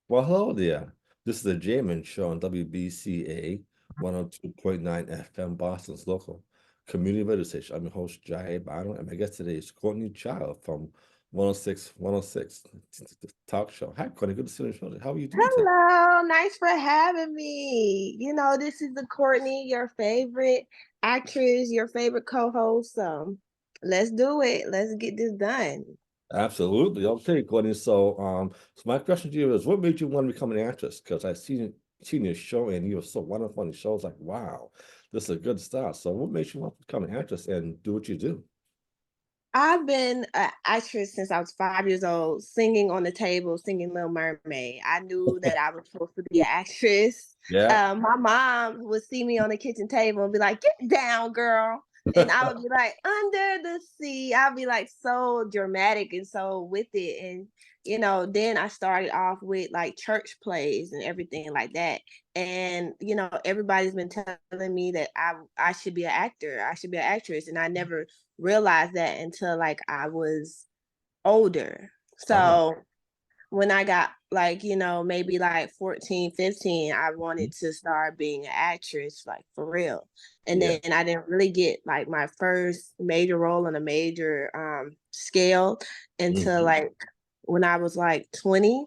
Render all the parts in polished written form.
Well, hello there. This is the Jayman Show on WBCA 102.9 FM, Boston's local community radio station. I'm your host, Jaiye Bynoe, and my guest today is Courtney Child from 106 Talk Show. Hi, Courtney. Good to see you on the show. How are you doing today? Hello, nice for having me. This is the Courtney, your favorite actress, your favorite co-host. So let's do it. Let's get this done. Absolutely. Okay, Courtney. So my question to you is, what made you want to become an actress? Because I seen your show and you were so wonderful in the show. I was like, wow, this is a good start. So what made you want to become an actress and do what you do? I've been an actress since I was 5 years old, singing on the table, singing Little Mermaid. I knew that I was supposed to be an actress. Yeah. My mom would see me on the kitchen table and be like, "Get down, girl." And I would be like, "Under the sea." I'd be like so dramatic and so with it. And, then I started off with like church plays and everything like that. And, everybody's been telling me that I should be an actor, I should be an actress. And I never realized that until like I was older. Uh-huh. So when I got like, maybe like 14, 15, I wanted to start being an actress, like for real. And Yeah. then I didn't really get like my first major role on a major scale until Mhm. like when I was like 20.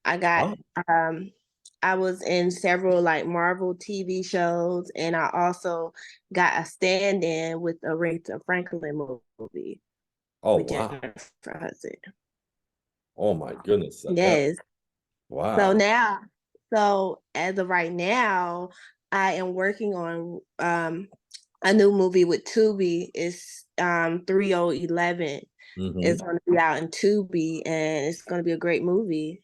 I got Oh, um I was in several like Marvel TV shows, and I also got a stand-in with a Aretha Franklin movie oh with wow. Jennifer Hudson. Oh my goodness. Yes. So Wow. now, so as of right now, I am working on a new movie with Tubi. It's 3011. Mm-hmm. It's going to be out in Tubi, and it's going to be a great movie.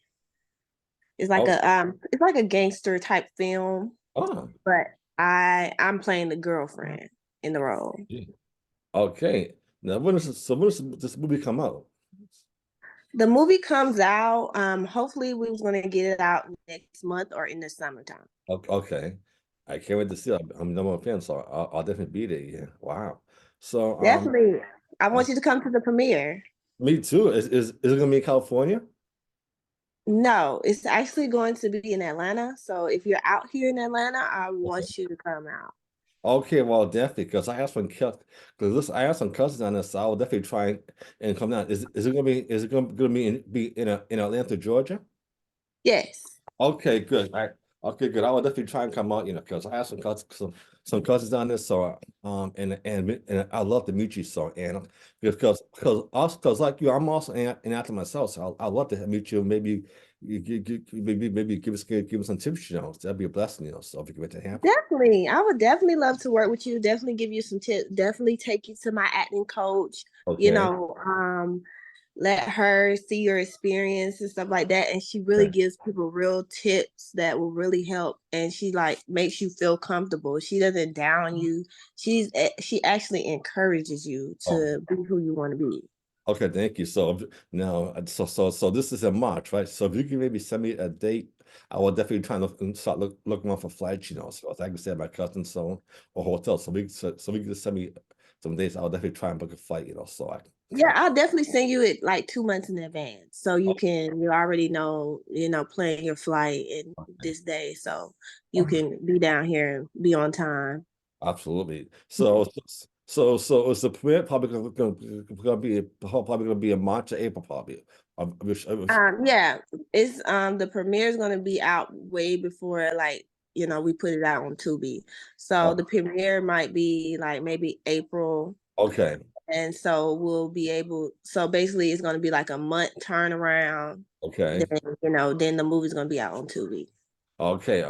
Oh, It's like a gangster type film, oh, but I'm playing the girlfriend in the role. yeah. Okay. Now when does this movie come out? The movie comes out. Hopefully we was gonna get it out next month or in the summertime. Okay. I can't wait to see it. I'm a number one fan, so I'll definitely be there. Yeah. Wow. So Definitely. I uh, want you to come to the premiere. me too. Is it gonna be in California? No, it's actually going to be in Atlanta. So if you're out here in Atlanta, I Okay. want you to come out. Okay, well, definitely, because I have some cousins on this, so I will definitely try and come down. Is it gonna be in Atlanta, Georgia? Yes. Okay, good. Okay, good. I will definitely try and come out, because I have some cousins down there, so and I love to meet you, so and because like you, I'm also an actor myself, so I love to meet you. Maybe maybe give us some tips, that'd be a blessing, so if you can make that happen. Definitely. I would definitely love to work with you. Definitely give you some tips. Definitely take you to my acting coach, you Okay. know, um, let her see your experience and stuff like that. And she really Okay. gives people real tips that will really help. And she like makes you feel comfortable. She doesn't down you. She actually encourages you Oh, to be who you want to be. okay. Thank you. So now, so this is in March, right? So if you can maybe send me a date, I will definitely try and start looking on for flights, so I can stay at my cousin's so or hotel. So we can just send me some dates. I'll definitely try and book a flight, so I Yeah, can. I'll definitely send you it like 2 months in advance. So Oh, you already know, plan your flight in okay. this day. So you Oh, can be down here and be on time. absolutely. So is the premiere probably gonna be in March or April probably. I wish. Yeah, it's the premiere is gonna be out way before like, we put it out on Tubi. So Oh, the premiere might be like maybe April. okay. And so we'll be able, so basically it's gonna be like a month turnaround. Okay. Then the movie's gonna be out on Tubi. Okay,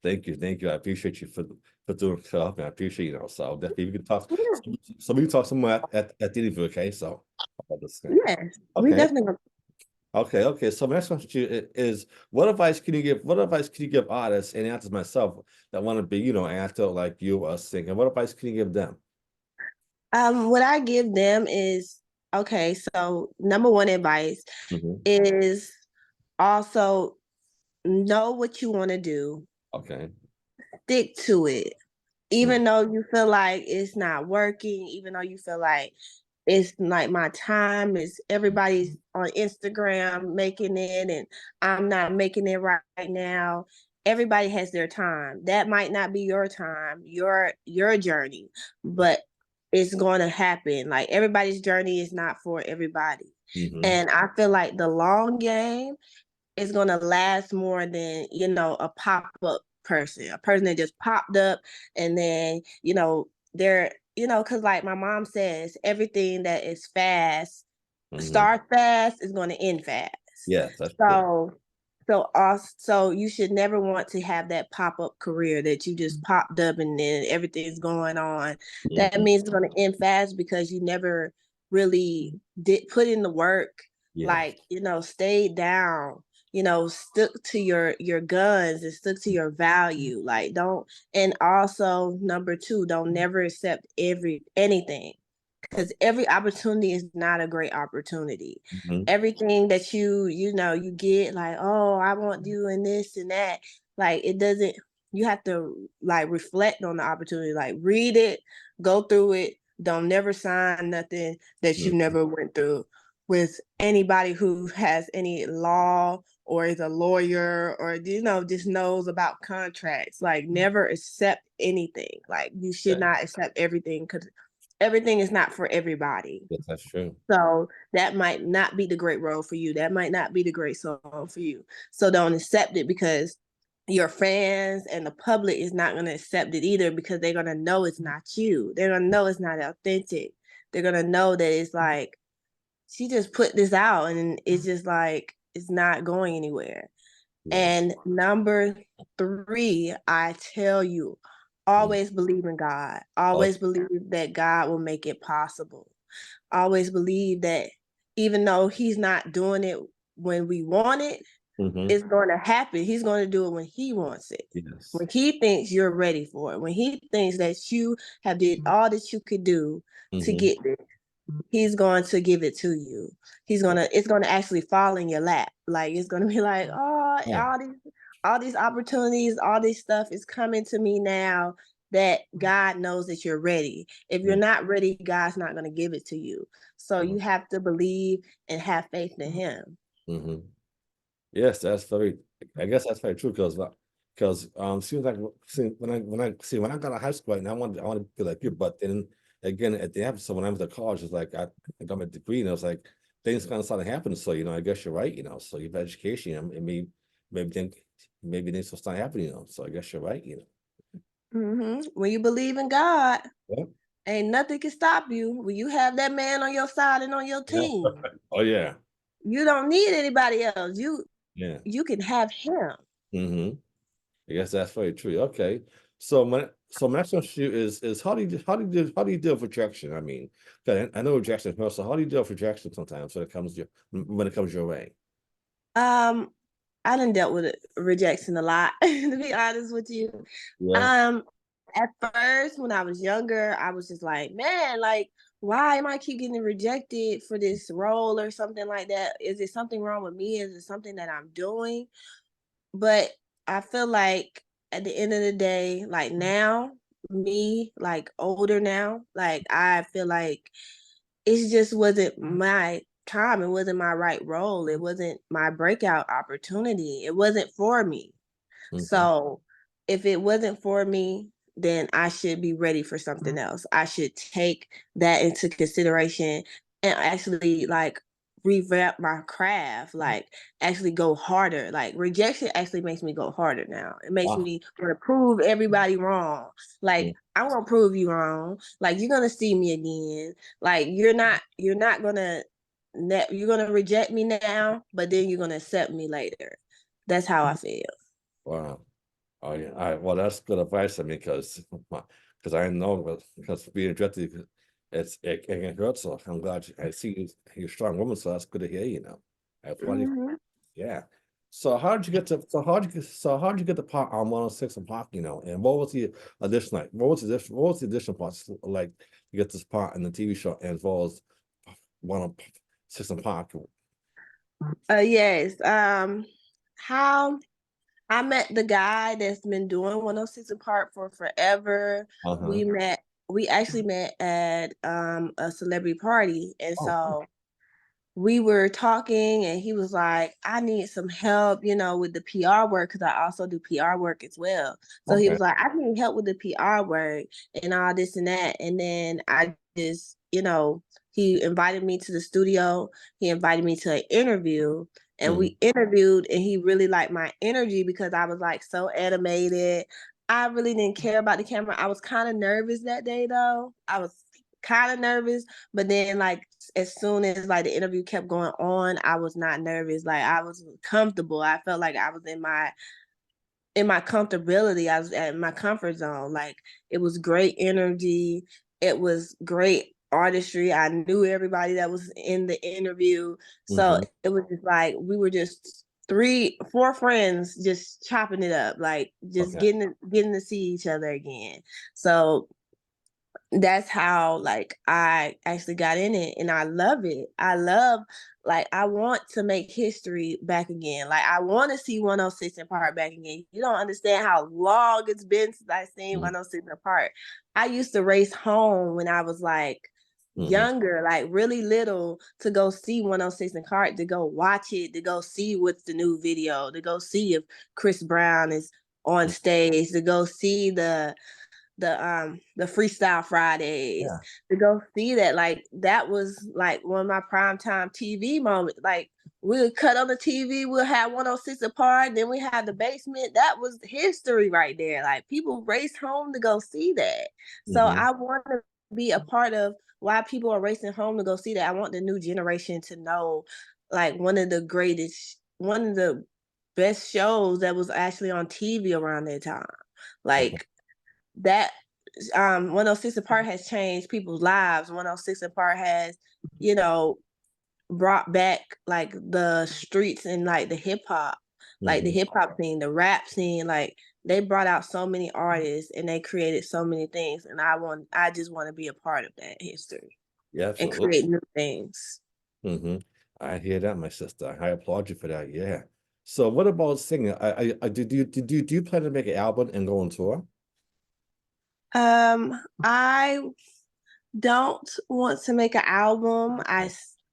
thank you. I appreciate you for doing stuff, and I appreciate So definitely we can talk. Yeah. So we can talk somewhere at the interview. Okay, so about this thing. Yes, we Okay, definitely. okay. So my next question to you is, what advice can you give artists and actors myself that want to be, an actor like you or a singer? What advice can you give them? What I give them is okay. So number one advice Hmm. is also know what you want to do, Okay. stick to it, Mm. even though you feel like it's not working, even though you feel like it's like my time is everybody's on Instagram making it, and I'm not making it right now. Everybody has their time. That might not be your time, your journey, but it's going to happen. Like everybody's journey is not for everybody. Mm-hmm. And I feel like the long game is going to last more than, a pop-up person, a person that just popped up and then, they're, because like my mom says, everything that is fast, Mm-hmm. start fast is going to end fast. Yes, that's true. So you should never want to have that pop-up career that you just popped up and then everything's going on. That Mm-hmm. means it's going to end fast because you never really did put in the work, Yeah. like, stayed down, stuck to your guns and stuck to your value. Like don't, and also number two, don't never accept anything, because every opportunity is not a great opportunity. Mm-hmm. Everything that you get, like, oh, I want you and this and that, like it doesn't. You have to like reflect on the opportunity, like read it, go through it. Don't never sign nothing that you Mm-hmm. never went through with anybody who has any law or is a lawyer or just knows about contracts. Like never accept anything. Like you should not accept everything, because everything is not for everybody. Yes, that's true. So that might not be the great role for you. That might not be the great song for you. So don't accept it, because your fans and the public is not going to accept it either, because they're going to know it's not you. They're going to know it's not authentic. They're going to know that it's like, she just put this out and it's just like, it's not going anywhere. Yeah. And number three, I tell you, Mm. always believe in God. Oh, Always believe that God will make it possible. Always believe that even though He's not doing it when we want it, mm-hmm. it's going to happen. He's going to do it when He wants it. Yes. When He thinks you're ready for it. When He thinks that you have did all that you could do to Mm-hmm. get there. He's going to give it to you. It's gonna actually fall in your lap. Like it's gonna be like, oh, Yeah. all these opportunities, all this stuff is coming to me now that God knows that you're ready. If you're not ready, God's not gonna give it to you. So you have to believe and have faith in Him. Mm-hmm. Yes, that's very. I guess that's very true because seems like when I got out of high school, and I wanted to be like you, but then again at the end, so when I was at college, it's like I got my degree, and it was like things kind of started happening. So I guess you're right. So you've education, and maybe things will start happening. So I guess you're right. When you believe in God, Yeah. ain't nothing can stop you. When you have that man on your side and on your Yeah. team, Oh yeah. you don't need anybody else. Yeah. You can have him. Mm-hmm. I guess that's very true. Okay. So my next question to you is how do you deal with rejection? I mean, 'cause I know rejection is hard, so how do you deal with rejection sometimes when it comes your way? Um, I done dealt with rejection a lot, to be honest with you. Yeah. Um, at first, when I was younger, I was just like, man, like, why am I keep getting rejected for this role or something like that? Is it something wrong with me? Is it something that I'm doing? But I feel like at the end of the day, like now, me, like older now, like I feel like it just wasn't my time. It wasn't my right role. It wasn't my breakout opportunity. It wasn't for me. Hmm. So if it wasn't for me, then I should be ready for something else. I should take that into consideration and actually like revamp my craft, like actually go harder. Like rejection actually makes me go harder now. It makes Wow. me want to prove everybody wrong. Like I'm gonna prove you wrong. Like you're gonna see me again. Like you're not gonna you're gonna reject me now, but then you're gonna accept me later. That's how I feel. Wow. Oh yeah. All right. Well, that's good advice. I mean, because I know because being rejected, it can hurt. So I'm glad I see you're a strong woman. So that's good to hear. At 20, Mhm. yeah. So how did you get the part on 106 and Park? And what was the addition like? What was the additional parts like to get this part in the TV show as well as 106 and Park? Yes. How I met the guy that's been doing 106 apart for forever. Uh-huh. We met we actually met at a celebrity party, and Oh, cool. so we were talking, and he was like, I need some help, with the PR work, because I also do PR work as well. So he Okay. was like, I need help with the PR work and all this and that. And then I just, he invited me to the studio. He invited me to an interview, and Mhm. we interviewed, and he really liked my energy because I was like so animated. I really didn't care about the camera. I was kind of nervous that day though. I was kind of nervous, but then like as soon as like the interview kept going on, I was not nervous. Like I was comfortable. I felt like I was in my comfortability. I was at my comfort zone. Like it was great energy. It was great artistry. I knew everybody that was in the interview. So Mhm. it was just like we were just 4 friends just chopping it up, like just Okay. getting to see each other again. So that's how like I actually got in it, and I love it. I want to make history back again. Like I want to see 106 and Park back again. You don't understand how long it's been since I seen Mhm. 106 and Park. I used to race home when I was like Mhm. younger, like really little, to go see 106 and Park, to go watch it, to go see what's the new video, to go see if Chris Brown is on Mhm. stage, to go see the Freestyle Fridays, Yeah. to go see that. Like that was like one of my primetime TV moments. Like we would cut on the TV, we'll have 106 apart, then we had the basement. That was history right there. Like people race home to go see that. So Mhm. I want to be a part of why people are racing home to go see that. I want the new generation to know like one of the best shows that was actually on TV around that time. Okay. Like that 106 Apart has changed people's lives. 106 Apart has, you know, brought back like the streets and like the Mhm. hip hop scene, the rap scene. Like they brought out so many artists and they created so many things. And I just want to be a part of that history Yeah, and absolutely. create new things. Mhm. I hear that, my sister. I applaud you for that. Yeah. So what about singing? Do you plan to make an album and go on tour? I don't want to make an album.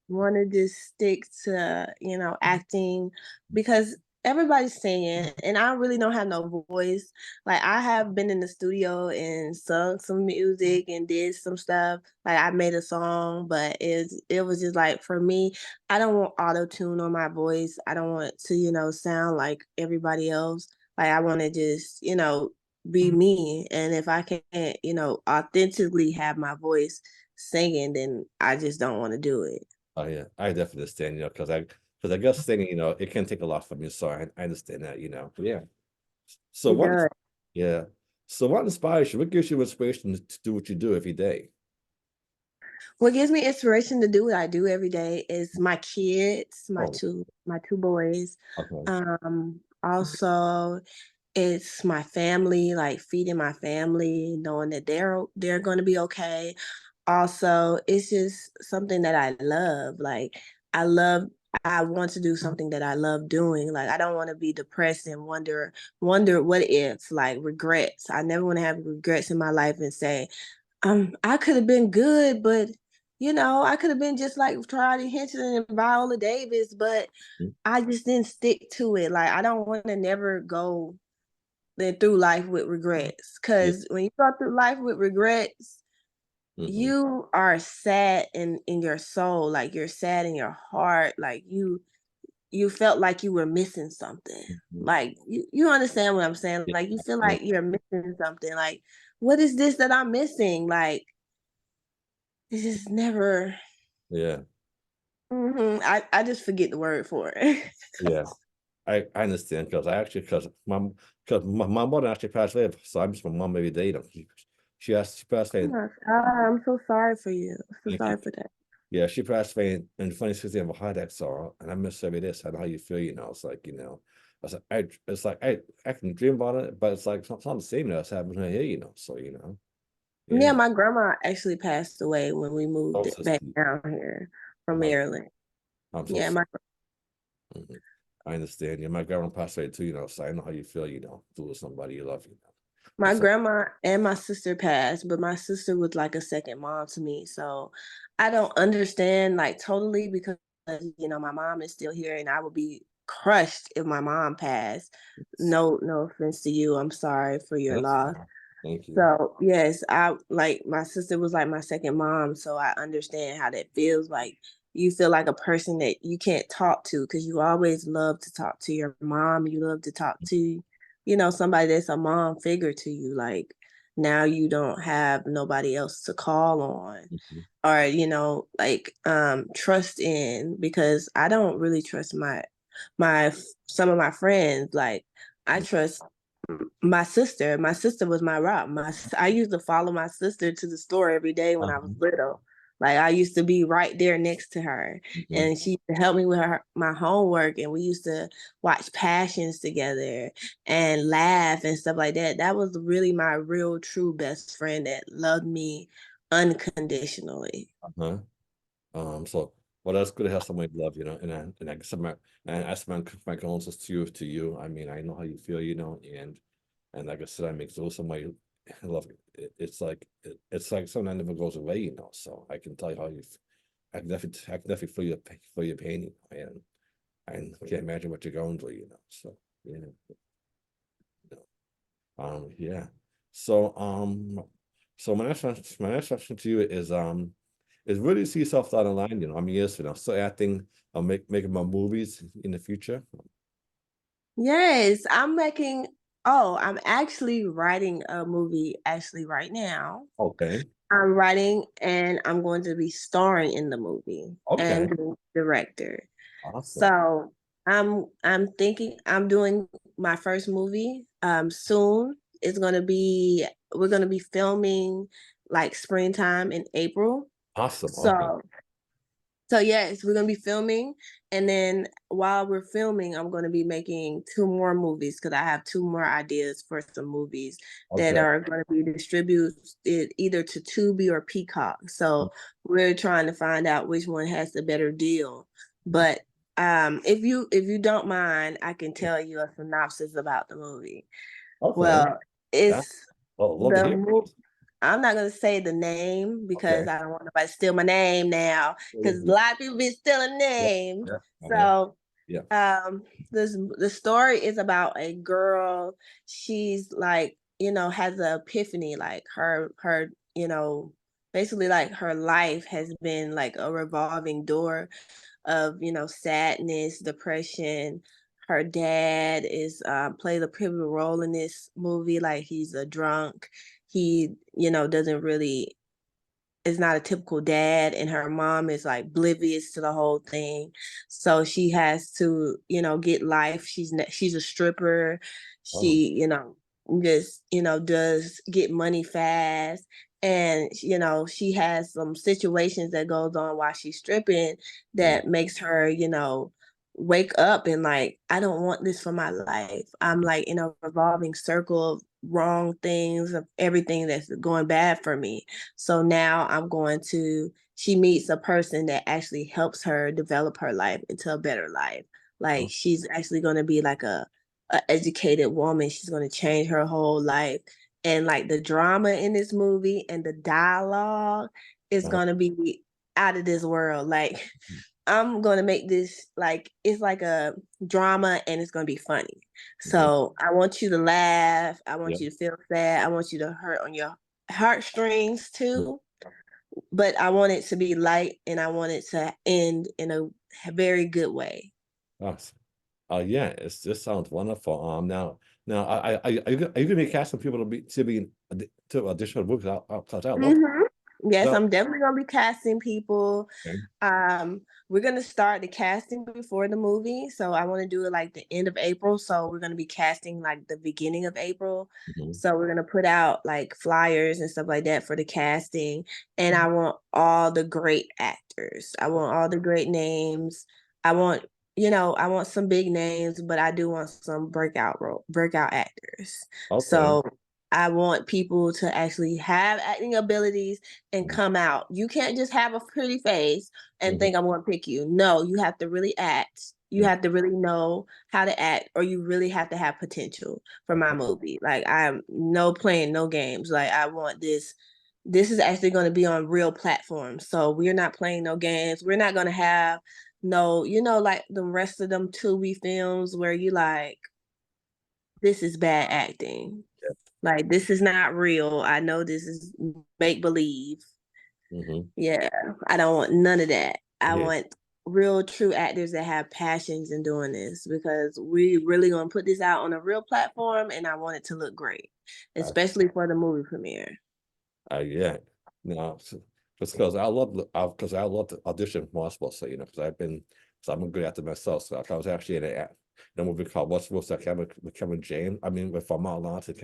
Want to just stick to, acting, because everybody's singing and I really don't have no voice. Like I have been in the studio and sung some music and did some stuff. Like I made a song, but it was just like for me, I don't want auto tune on my voice. I don't want to, sound like everybody else. Like I want to just, be me. And if I can't, authentically have my voice singing, then I just don't want to do it. Oh yeah, I definitely understand, because I guess singing, it can take a lot from you. So I understand that, But yeah. So It what does. yeah. So what inspires you? What gives you inspiration to do what you do every day? What gives me inspiration to do what I do every day is my kids, Oh, my two boys. okay. Also it's my family, like feeding my family, knowing that they're going to be okay. Also, it's just something that I love. Like I love I want to do something that I love doing. Like I don't want to be depressed and wonder what if, like regrets. I never want to have regrets in my life and say, I could have been good, but I could have been just like Charlie Henson and Viola Davis, but Mhm. I just didn't stick to it. Like I don't want to never go through life with regrets. Yeah. Cause when you go through life with regrets, Mhm. you are sad in your soul. Like you're sad in your heart. Like you felt like you were missing something. Mhm. Like you understand what I'm saying? Yeah, Like you feel like absolutely. you're missing something. Like, what is this that I'm missing? Like it's just never. Yeah. I just forget the word for it. Yeah. I understand because my mother actually passed away, so I miss my mom every day. She passed away. I'm so sorry for you. So Thank you. sorry for that. Yeah, she passed away in 2016 of a heart attack, so and I miss her every day. So I know how you feel, It's like, it's like I can dream about it, but it's like sometimes the same that's happening here, So Yeah, yeah. my grandma actually passed away when we moved Oh, it so back sweet. down here from I'm, Maryland. I'm so Yeah, sorry. Mhm. I understand. Yeah, my grandma passed away too, so I know how you feel, to lose somebody you love, My So, grandma and my sister passed, but my sister was like a second mom to me. So I don't understand like totally because my mom is still here and I would be crushed if my mom passed. No offense to you. I'm sorry for your that's loss. fine. Thank you. So yes, I like my sister was like my second mom, so I understand how that feels. Like you feel like a person that you can't talk to because you always love to talk to your mom. You love to talk to, somebody that's a mom figure to you. Like now you don't have nobody else to call on Mhm. or like trust in because I don't really trust my some of my friends. Like I trust my sister. My sister was my rock. I used to follow my sister to the store every day when I was Uh-huh. little. Like I used to be right there next to her, Mhm. and she used to help me with my homework, and we used to watch Passions together and laugh and stuff like that. That was really my real, true best friend that loved me unconditionally. Uh-huh. So, well, that's good to have somebody to love, and I guess I send my condolences to you. I mean, I know how you feel, and like I said, I make those somebody love. It's like something that never goes away, So I can tell you how I can definitely feel your pain, and I can't imagine what you're going through, So yeah, yeah. So so my next question to you is where do you see yourself down the line, how many years from now? So acting or making more movies in the future? Yes, I'm actually writing a movie actually right now. Okay. I'm writing and I'm going to be starring in the movie Okay. and the director. Awesome. So I'm thinking I'm doing my first movie soon. We're gonna be filming like springtime in April. Awesome. Okay. So yes, we're gonna be filming, and then while we're filming, I'm gonna be making two more movies because I have two more ideas for some movies that Okay. are gonna be distributed either to Tubi or Peacock. So we're trying to find out which one has the better deal. But if you don't mind, I can tell you a synopsis about the movie. Okay. Well, Yeah. it's Well, love to the hear mo- I'm not gonna say the name Okay. because I don't want nobody to steal my name now. Because a Mhm. lot of people be stealing Yeah. names. Yeah. Uh-huh. So Yeah. the story is about a girl. She's like, has an epiphany. Like her, basically like her life has been like a revolving door of sadness, depression. Her dad is plays a pivotal role in this movie. Like he's a drunk. He doesn't really is not a typical dad, and her mom is like oblivious to the whole thing. So she has to get life. She's a stripper. Oh. She just does get money fast, and she has some situations that goes on while she's stripping Mhm. that makes her wake up and like, I don't want this for my life. I'm like in a revolving circle of wrong things, of everything that's going bad for me. So now she meets a person that actually helps her develop her life into a better life. Like Oh. she's actually going to be like a educated woman. She's going to change her whole life. And like the drama in this movie and the dialogue is Uh-huh. going to be out of this world. Like I'm gonna make this like it's like a drama and it's gonna be funny. Mhm. So I want you to laugh. I Yeah. want you to feel sad. I want you to hurt on your heartstrings too. But I want it to be light and I want it to end in a very good way. Awesome. Yeah, this sounds wonderful. Now, are you gonna be casting people to audition for books outside local? Mhm. Yes, No. I'm definitely gonna be casting people. Okay. We're gonna start the casting before the movie, so I want to do it like the end of April. So we're gonna be casting like the beginning of April. Mhm. So we're gonna put out like flyers and stuff like that for the casting, and I want all the great actors. I want all the great names. I want I want some big names, but I do want some breakout actors. Okay. So I want people to actually have acting abilities and Mhm. come out. You can't just have a pretty face and Mhm. think I'm going to pick you. No, you have to really act. You have to really know how to act, or you really have to have potential for my Okay. movie. Like, I'm no playing no games. Like, I want this. This is actually going to be on real platforms. So we're not playing no games. We're not going to have no, like the rest of them Tubi films where you like, this is bad acting. Yeah. Like, this is not real. I know this is make believe. Mm-hmm. Yeah, I don't want none of that. I Yeah. want real, true actors that have passions in doing this, because we really gonna put this out on a real platform, and I want it to look great, I, especially for the movie premiere. yeah. No, just because I love to audition for multiple, so because I'm a good actor myself. So I was actually in a movie called What's That Kevin James. I mean, with Martin Lawrence and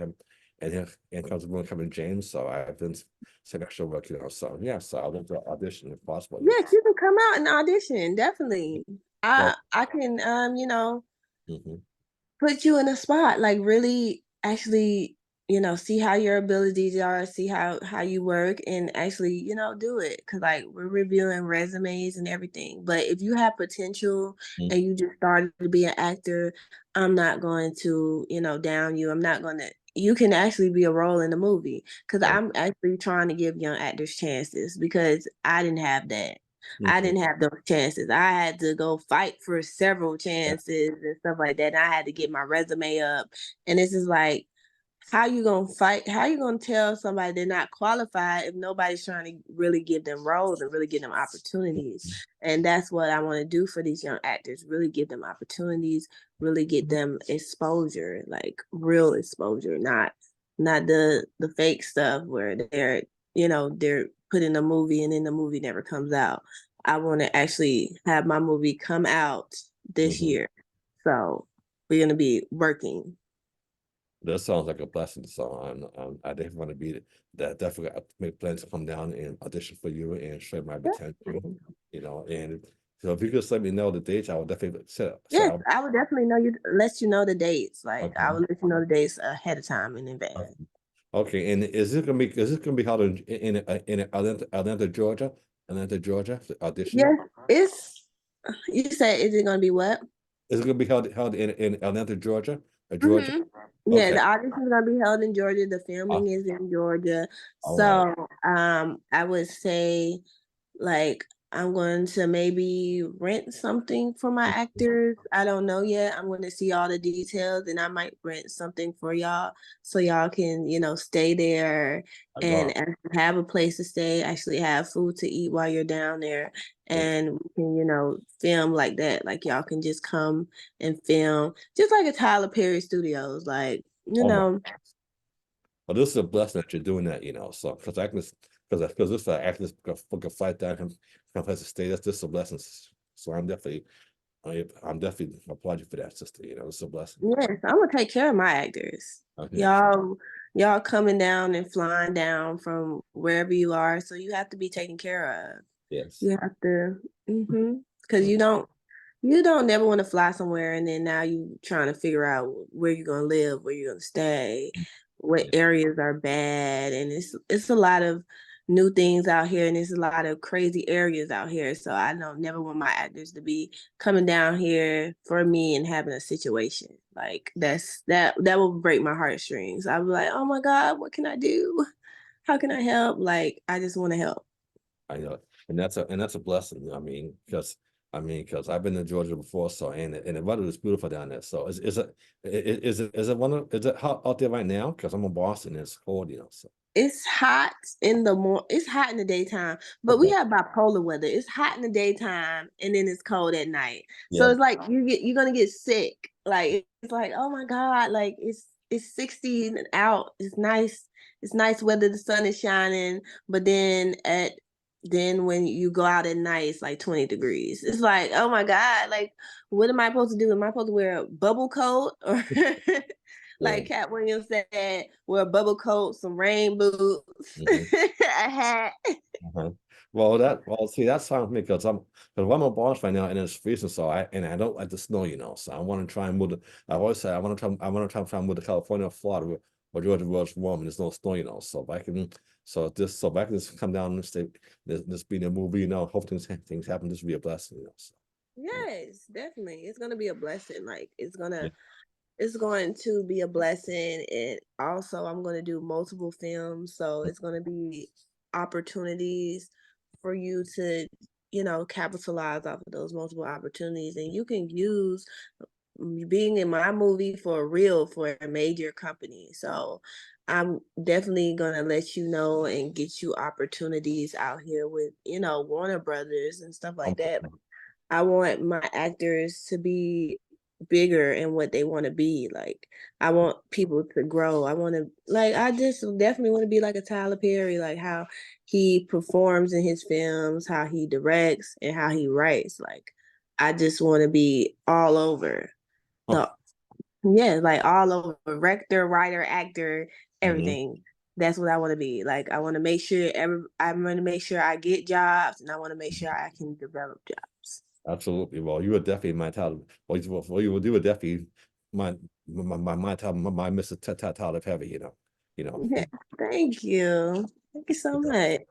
comes with Kevin James. So I've been some extra work, So yeah, so I love to audition if possible. Yes, you can come out and audition, definitely. Well, I can mhm. put you in a spot, like really actually, see how your abilities are, see how you work, and actually, do it. Cause like, we're reviewing resumes and everything. But if you have potential Mhm. and you just started to be an actor, I'm not going to, down you. I'm not gonna You can actually be a role in the movie, because Yeah. I'm actually trying to give young actors chances, because I didn't have that. I Mhm. didn't have those chances. I had to go fight for several Yeah. chances and stuff like that. And I had to get my resume up. And this is like, how you gonna fight? How you gonna tell somebody they're not qualified if nobody's trying to really give them roles and really give them opportunities? And that's what I want to do for these young actors: really give them opportunities, really get them exposure, like real exposure, not the fake stuff where they're put in a movie and then the movie never comes out. I want to actually have my movie come out this Mhm. year. So we're gonna be working. That sounds like a blessing. So I definitely want to be that. Definitely I make plans to come down and audition for you and show my potential. And so if you could just let me know the dates, I would definitely set Yes, up. I would definitely let you know the dates. Like, I Okay. would let you know the dates ahead of time in advance. Okay. Okay. And is this gonna be held in Atlanta, Georgia? Atlanta, Georgia, the audition? Yes, it's you said, is it gonna be what? Is it gonna be held in Atlanta, Georgia? Or Georgia? Hmm. Yeah, Okay. the audition is gonna be held in Georgia. The Uh, filming is in Georgia. all right. So I would say, like, I'm going to maybe rent something for my actors. I don't know yet. I'm going to see all the details, and I might rent something for y'all so y'all can, stay there I and got actually have a place to stay, actually have food to eat while you're down there. it. And we can, film like that. Like, y'all can just come and film just like a Tyler Perry Studios. Like, Oh my. Well, this is a blessing that you're doing that, So because I can, because this actress book a flight down him has to stay. That's just a blessing. So I'm definitely applaud you for that, sister. It's a blessing. yes, I'm gonna take care of my actors. Okay. Y'all coming down and flying down from wherever you are, so you have to be taken care of. Yes. You have to, because you don't never want to fly somewhere and then now you trying to figure out where you're gonna live, where you're gonna stay, what Yeah. areas are bad, and it's a lot of new things out here, and there's a lot of crazy areas out here. So I don't never want my actors to be coming down here for me and having a situation like that will break my heartstrings. I'll be like, oh my God, what can I do? How can I help? Like, I just want to help. I know, and that's a blessing. Because I've been to Georgia before, so and the weather is beautiful down there. So is it hot out there right now? Because I'm in Boston, and it's cold, So It's hot it's hot in the daytime, but we okay. have bipolar weather. It's hot in the daytime and then it's cold at night. So Yeah. it's like you're gonna get sick. Like, it's like, oh my God, like it's 60 and out. It's nice. It's nice weather, the sun is shining, but then when you go out at night, it's like 20 degrees. It's like, oh my God, like, what am I supposed to do? Am I supposed to wear a bubble coat, or Yeah. like Cat Williams said, wear a bubble coat, some rain boots, Mhm. a hat. Uh-huh. See, that sounds me because I'm in Boston right now and it's freezing, so I don't like the snow, So I want to try and move. I always say I want to try and move to California or Florida where Georgia was warm and there's no snow, So if I can just come down and stay, this being a movie, hope things happen. This will be a blessing, So. Yes, definitely. It's gonna be a blessing. Like Yeah. it's going to be a blessing. And also I'm gonna do multiple films. So it's gonna be opportunities for you to, capitalize off of those multiple opportunities. And you can use being in my movie for real for a major company. So I'm definitely gonna let you know and get you opportunities out here with, Warner Brothers and stuff like that. I want my actors to be bigger in what they want to be. Like I want people to grow. I just definitely want to be like a Tyler Perry, like how he performs in his films, how he directs and how he writes. Like I just want to be all over. Oh, The Yeah, like all over, director, writer, actor, mhm. everything. That's what I want to be. Like I want to make sure I'm going to make sure I get jobs, and I want to make sure I can develop jobs. Absolutely. Well, you were definitely my Tyler. You were definitely my my Mr. Tyler Perry. Yeah, thank you. Thank you so Yeah, much.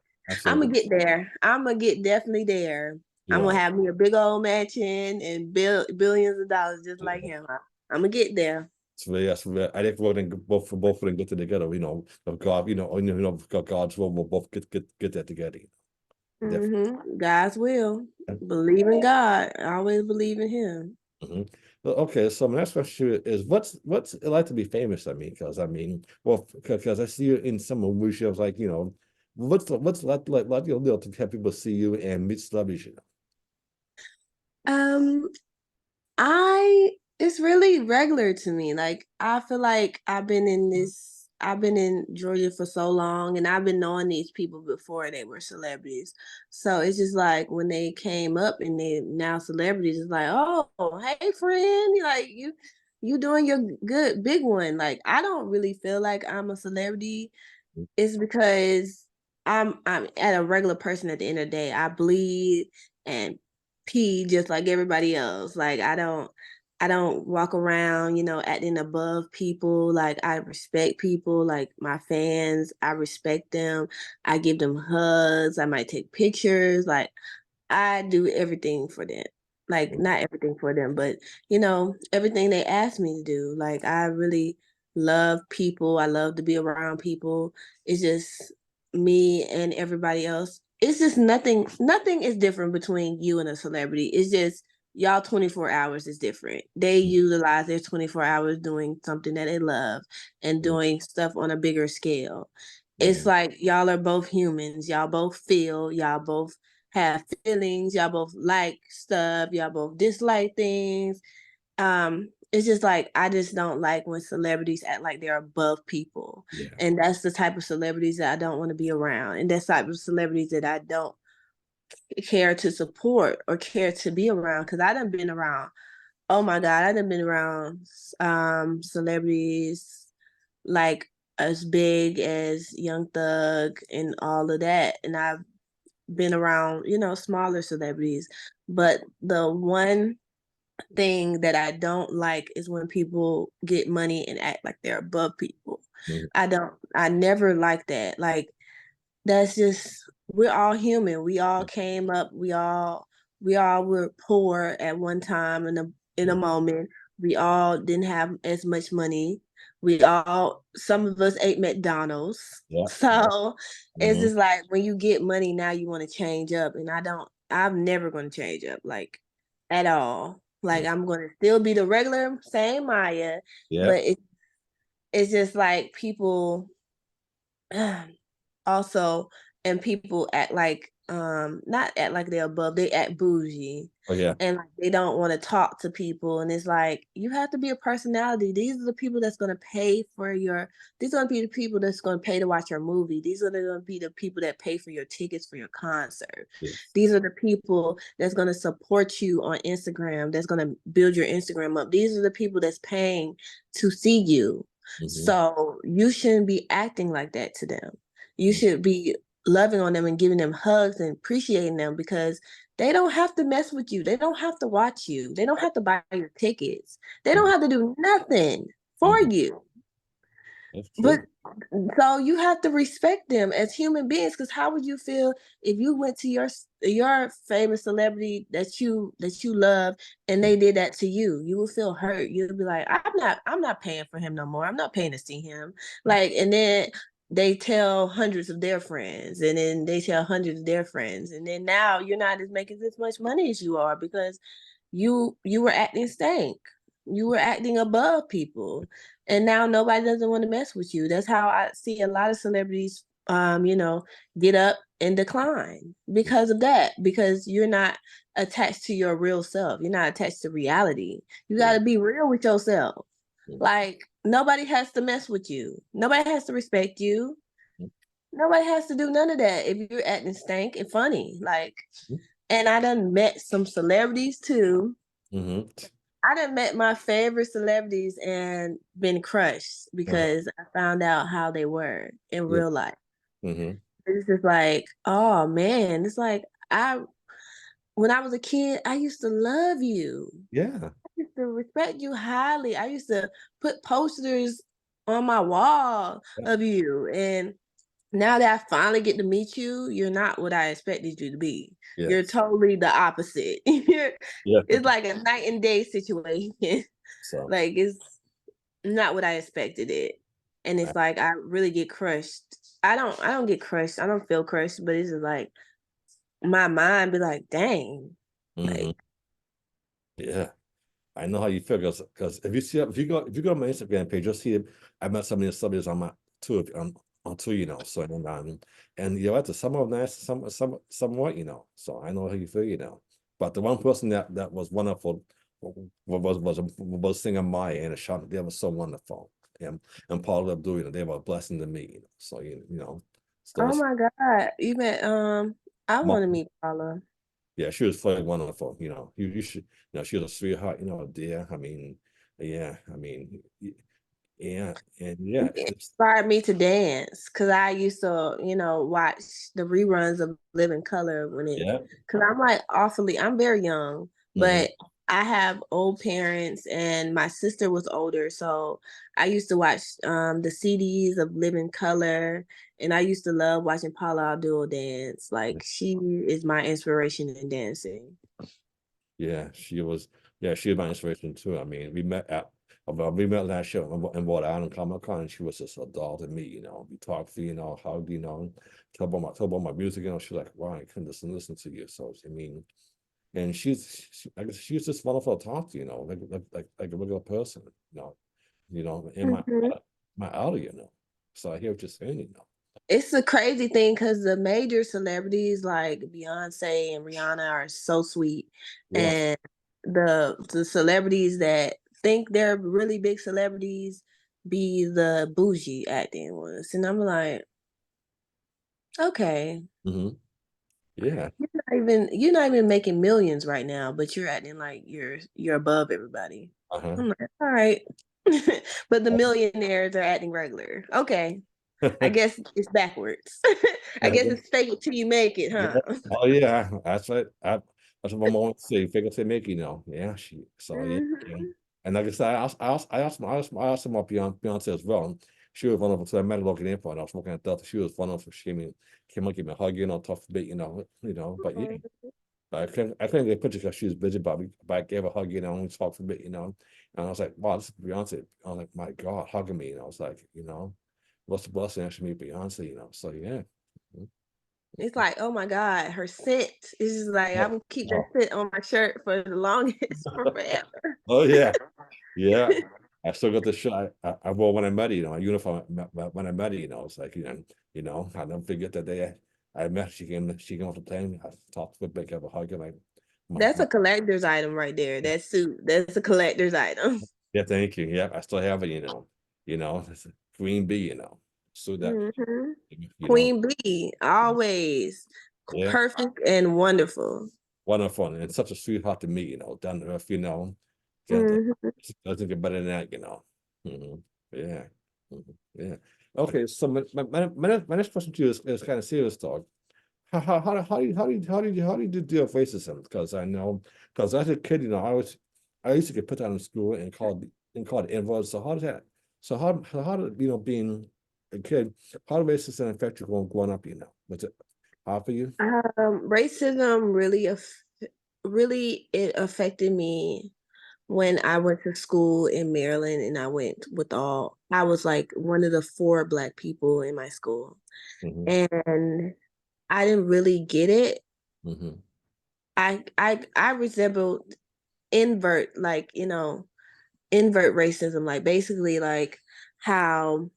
I'm gonna absolutely. get there. I'm gonna get definitely there. I'm gonna Yeah. have me a big old mansion and billions of dollars just like Yeah. him. I'm gonna get there. So yes, I think we're going both of them get together. Of God, God's will both get that together. Definitely. God's will. Believe in God. Always believe in Him. Mhm. Well, okay, so my next question is, what's it like to be famous? I mean, because well, because I see you in some of movie shows, like what's like to have people see you and meet celebrities. Um, I it's really regular to me. Like I feel like I've been in Georgia for so long and I've been knowing these people before they were celebrities. So it's just like when they came up and they now celebrities, it's like, oh, hey friend, you doing your good big one. Like I don't really feel like I'm a celebrity. It's because I'm at a regular person at the end of the day. I bleed and pee just like everybody else. Like I don't walk around, acting above people. Like I respect people, like my fans. I respect them. I give them hugs. I might take pictures. Like I do everything for them. Like not everything for them, but everything they ask me to do. Like I really love people. I love to be around people. It's just me and everybody else. It's just nothing is different between you and a celebrity. It's just y'all 24 hours is different. They utilize their 24 hours doing something that they love and doing stuff on a bigger scale. It's Mhm. like y'all are both humans. Y'all both feel, y'all both have feelings, y'all both like stuff, y'all both dislike things. It's just like I just don't like when celebrities act like they're above people. Yeah. And that's the type of celebrities that I don't want to be around. And that's the type of celebrities that I don't care to support or care to be around. Cause I done been around, oh my God, I done been around celebrities like as big as Young Thug and all of that. And I've been around, smaller celebrities. But the one thing that I don't like is when people get money and act like they're above people. Mhm. I never like that. Like that's just we're all human. We all came up, we all were poor at one time in a moment. We all didn't have as much money. Some of us ate McDonald's. Yeah. So it's Mhm. just like when you get money now you want to change up and I'm never going to change up like at all. Like I'm going to still be the regular same Maya, Yeah. but it's just like people also and people act like not act like they're above, they act bougie Oh yeah. and like they don't want to talk to people and it's like you have to be a personality. These are the people that's going to pay for your these are going to be the people that's going to pay to watch your movie. These are going to be the people that pay for your tickets for your concert. Yes. These are the people that's going to support you on Instagram, that's going to build your Instagram up. These are the people that's paying to see you. Hmm. So you shouldn't be acting like that to them. You should be loving on them and giving them hugs and appreciating them because they don't have to mess with you. They don't have to watch you. They don't have to buy your tickets. They don't have to do nothing for Hmm. you. That's But true. so you have to respect them as human beings, because how would you feel if you went to your famous celebrity that you love and they did that to you? You would feel hurt. You'd be like, I'm not paying for him no more. I'm not paying to see him. Like, and then they tell hundreds of their friends, and then they tell hundreds of their friends, and then now you're not as making as much money as you are because you were acting stank. You were acting above people, and now nobody doesn't want to mess with you. That's how I see a lot of celebrities get up and decline because of that, because you're not attached to your real self. You're not attached to reality. You got Yeah. to be real with yourself. Yeah. Like, nobody has to mess with you. Nobody has to respect you. Nobody has to do none of that if you're acting stank and funny. Like, and I done met some celebrities too. Mm-hmm. I done met my favorite celebrities and been crushed Uh-huh. because I found out how they were in Yeah. real life. Mm-hmm. It's just like, oh man, it's like when I was a kid, I used to love you. Yeah. I used to respect you highly. I used to put posters on my wall Yeah. of you. And now that I finally get to meet you, you're not what I expected you to be. You're Yes. totally the opposite. Yeah. It's like a night and day situation. So Like, it's not what I expected it. And I, it's like I really get crushed. I don't get crushed. I don't feel crushed, but it's just like my mind be like, dang. mm-hmm. Like, Yeah. I know how you feel because if you go on my Instagram page, you'll see it. I met some of the subjects on my too on two, so and some of them nice, somewhat, So I know how you feel, But the one person that was wonderful was singer Maya and Ashana. They were so wonderful. And Paul Abdul, they were a blessing to me, So so oh those my God. You met I want to meet Paula. yeah, she was very wonderful. You should, she was a sweetheart, dear. Yeah, yeah, and yeah, It inspired me to dance because I used to, watch the reruns of Living Color yeah, because I'm very young, hmm but I have old parents and my sister was older. So I used to watch the CDs of Living Color, and I used to love watching Paula Abdul dance. Like, she is my inspiration in dancing. yeah. She was my inspiration too. I mean, we met last year in Rhode Island Comic Con, and she was just a doll to me. We talked, hugged, talk about my music. She was like, "Wow, I couldn't listen to you." So and I guess she's just wonderful to talk to. Like a regular person. In Mhm. my audio. So I hear what you're saying. It's a crazy thing because the major celebrities like Beyonce and Rihanna are so sweet, Yes. and the celebrities that think they're really big celebrities be the bougie acting ones, and I'm like, okay, hmm Yeah. you're not even making millions right now, but you're acting like you're above everybody. Uh-huh. I'm like, all right, but the millionaires are acting regular. Okay, I guess it's backwards. I guess it's fake it till you make it, Yeah. huh? Oh yeah, that's right. That's what my mom would say. Figure to make, Yeah, so yeah. Mhm. And like I said, I asked him about Beyonce as well. She was wonderful. So I met her looking in for, and I was looking at Delta. She was wonderful. She came up, gave me a hug, tough bit, But yeah, I couldn't get a picture because she was busy. But I gave her a hug, and we talked for a bit, And I was like, wow, this is Beyonce. I was like, my God, hugging me. And I was like, what's the blessing actually meet Beyonce, So yeah. It's like, oh my God, her scent. It's just like Yeah. I'm gonna keep that Oh. scent on my shirt for the longest, for forever. Oh yeah. Yeah, I still got the shirt I wore when I met her, my uniform when I met her, It's like, I'll never forget that day I met her. She came off the plane. I talked to her, gave her a hug, and That's my a collector's item right there. That suit. That's a collector's item. yeah, thank you. Yeah, I still have it, it's a Queen Bee, so that, Mhm. you know, Queen Bee, always yeah, perfect and wonderful. wonderful, and such a sweetheart to me, down to earth, can't Mhm. doesn't get better than that, Mhm. Yeah. Yeah. Okay, so my next question to you is kind of serious talk. How do you deal with racism? Because I know, because as a kid, I used to get put down in school and called inverts. So how did being a kid, how did racism affect you growing up? Was it hard for you? Racism really it affected me when I went to school in Maryland, and I was like one of the 4 Black people in my school. Mm-hmm. And I didn't really get it. Mm-hmm. I resembled invert, like, invert racism, like basically like how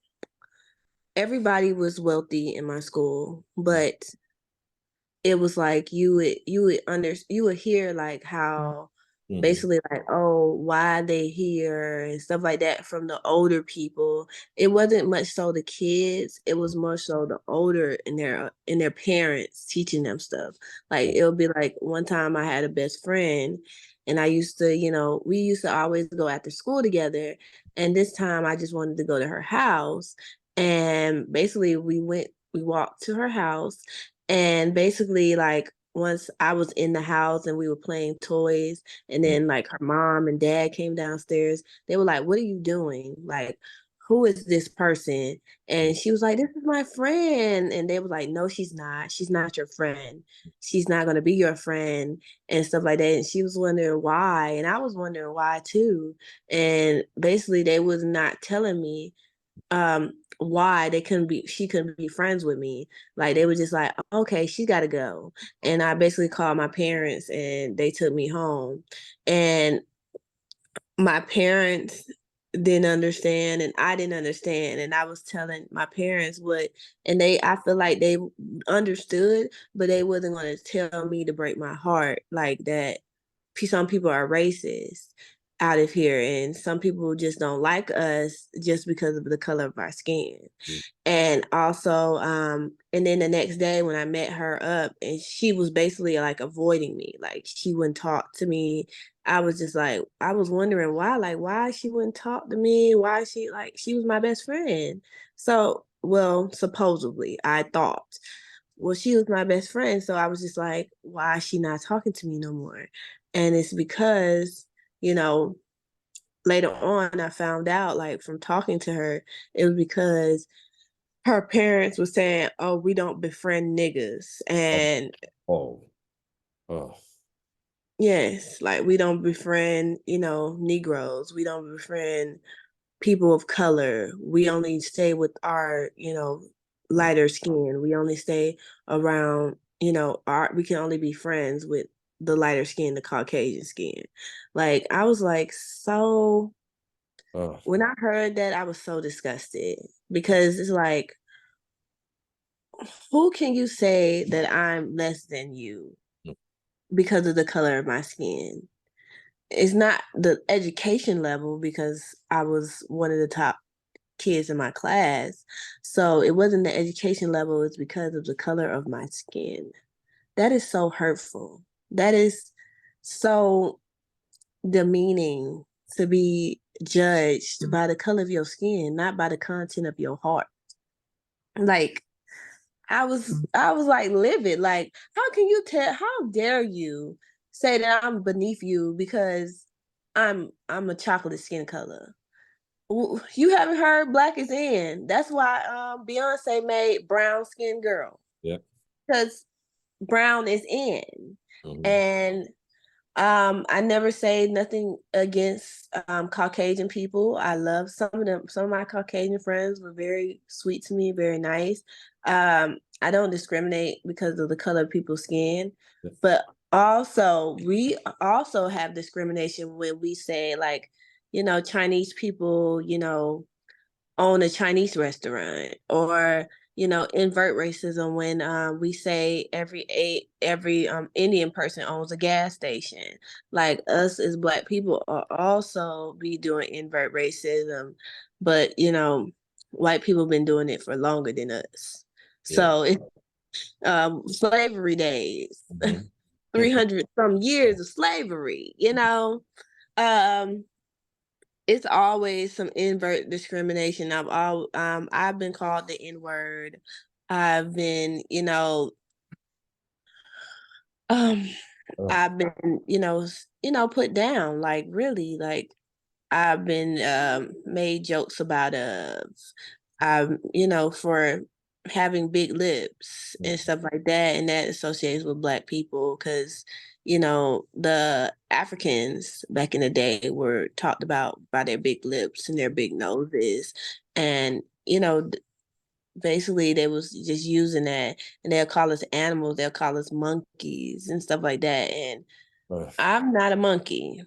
everybody was wealthy in my school, but it was like you would hear like how Mm-hmm. basically like, oh, why they here and stuff like that from the older people. It wasn't much so the kids, it was more so the older and their parents teaching them stuff. Like it'll be like one time I had a best friend, and I used to, we used to always go after school together, and this time I just wanted to go to her house, and basically we walked to her house, and basically, like, once I was in the house and we were playing toys, and then like her mom and dad came downstairs, they were like, "What are you doing? Like, who is this person?" And she was like, "This is my friend." And they were like, "No, she's not. She's not your friend. She's not going to be your friend," and stuff like that. And she was wondering why. And I was wondering why too. And basically, they was not telling me why she couldn't be friends with me. Like they were just like, okay, she gotta go. And I basically called my parents, and they took me home. And my parents didn't understand, and I didn't understand, and I was telling my parents what, and I feel like they understood, but they wasn't going to tell me to break my heart like that. Some people are racist out of here, and some people just don't like us just because of the color of our skin. And also, and then the next day when I met her up, and she was basically like avoiding me, like she wouldn't talk to me. I was just like, I was wondering why, like why she wouldn't talk to me, why she was my best friend. So, well, supposedly I thought, well, she was my best friend, so I was just like, why is she not talking to me no more? And it's because, you know, later on I found out, like from talking to her, it was because her parents were saying, "Oh, we don't befriend niggas," Oh, and oh, oh, yes, like we don't befriend, Negroes. We don't befriend people of color. We only stay with our, lighter skin. We only stay around, we can only be friends with the lighter skin, the Caucasian skin. Like I was like, so oh, when I heard that, I was so disgusted because it's like, who can you say that I'm less than you because of the color of my skin? It's not the education level because I was one of the top kids in my class. So it wasn't the education level, it's because of the color of my skin. That is so hurtful. That is so demeaning to be judged by the color of your skin, not by the content of your heart. Like I was like livid. Like, how dare you say that I'm beneath you because I'm a chocolate skin color? You haven't heard black is in. That's why Beyonce made brown skin girl. yeah. Because brown is in. Mm-hmm. And I never say nothing against Caucasian people. I love some of them. Some of my Caucasian friends were very sweet to me, very nice. I don't discriminate because of the color of people's skin, Yeah. but also we also have discrimination when we say like, Chinese people, own a Chinese restaurant, or invert racism when we say every Indian person owns a gas station. Like us as Black people are also be doing invert racism, but white people been doing it for longer than us. Yeah. So it's slavery days, Mm-hmm. 300 some years of slavery. Um, it's always some invert discrimination. I've been called the N word. I've been, um Oh, I've been, put down, like really, like I've been made jokes about for having big lips and stuff like that, and that associates with Black people because the Africans back in the day were talked about by their big lips and their big noses, and basically they was just using that, and they'll call us animals, they'll call us monkeys and stuff like that, and I'm not a monkey.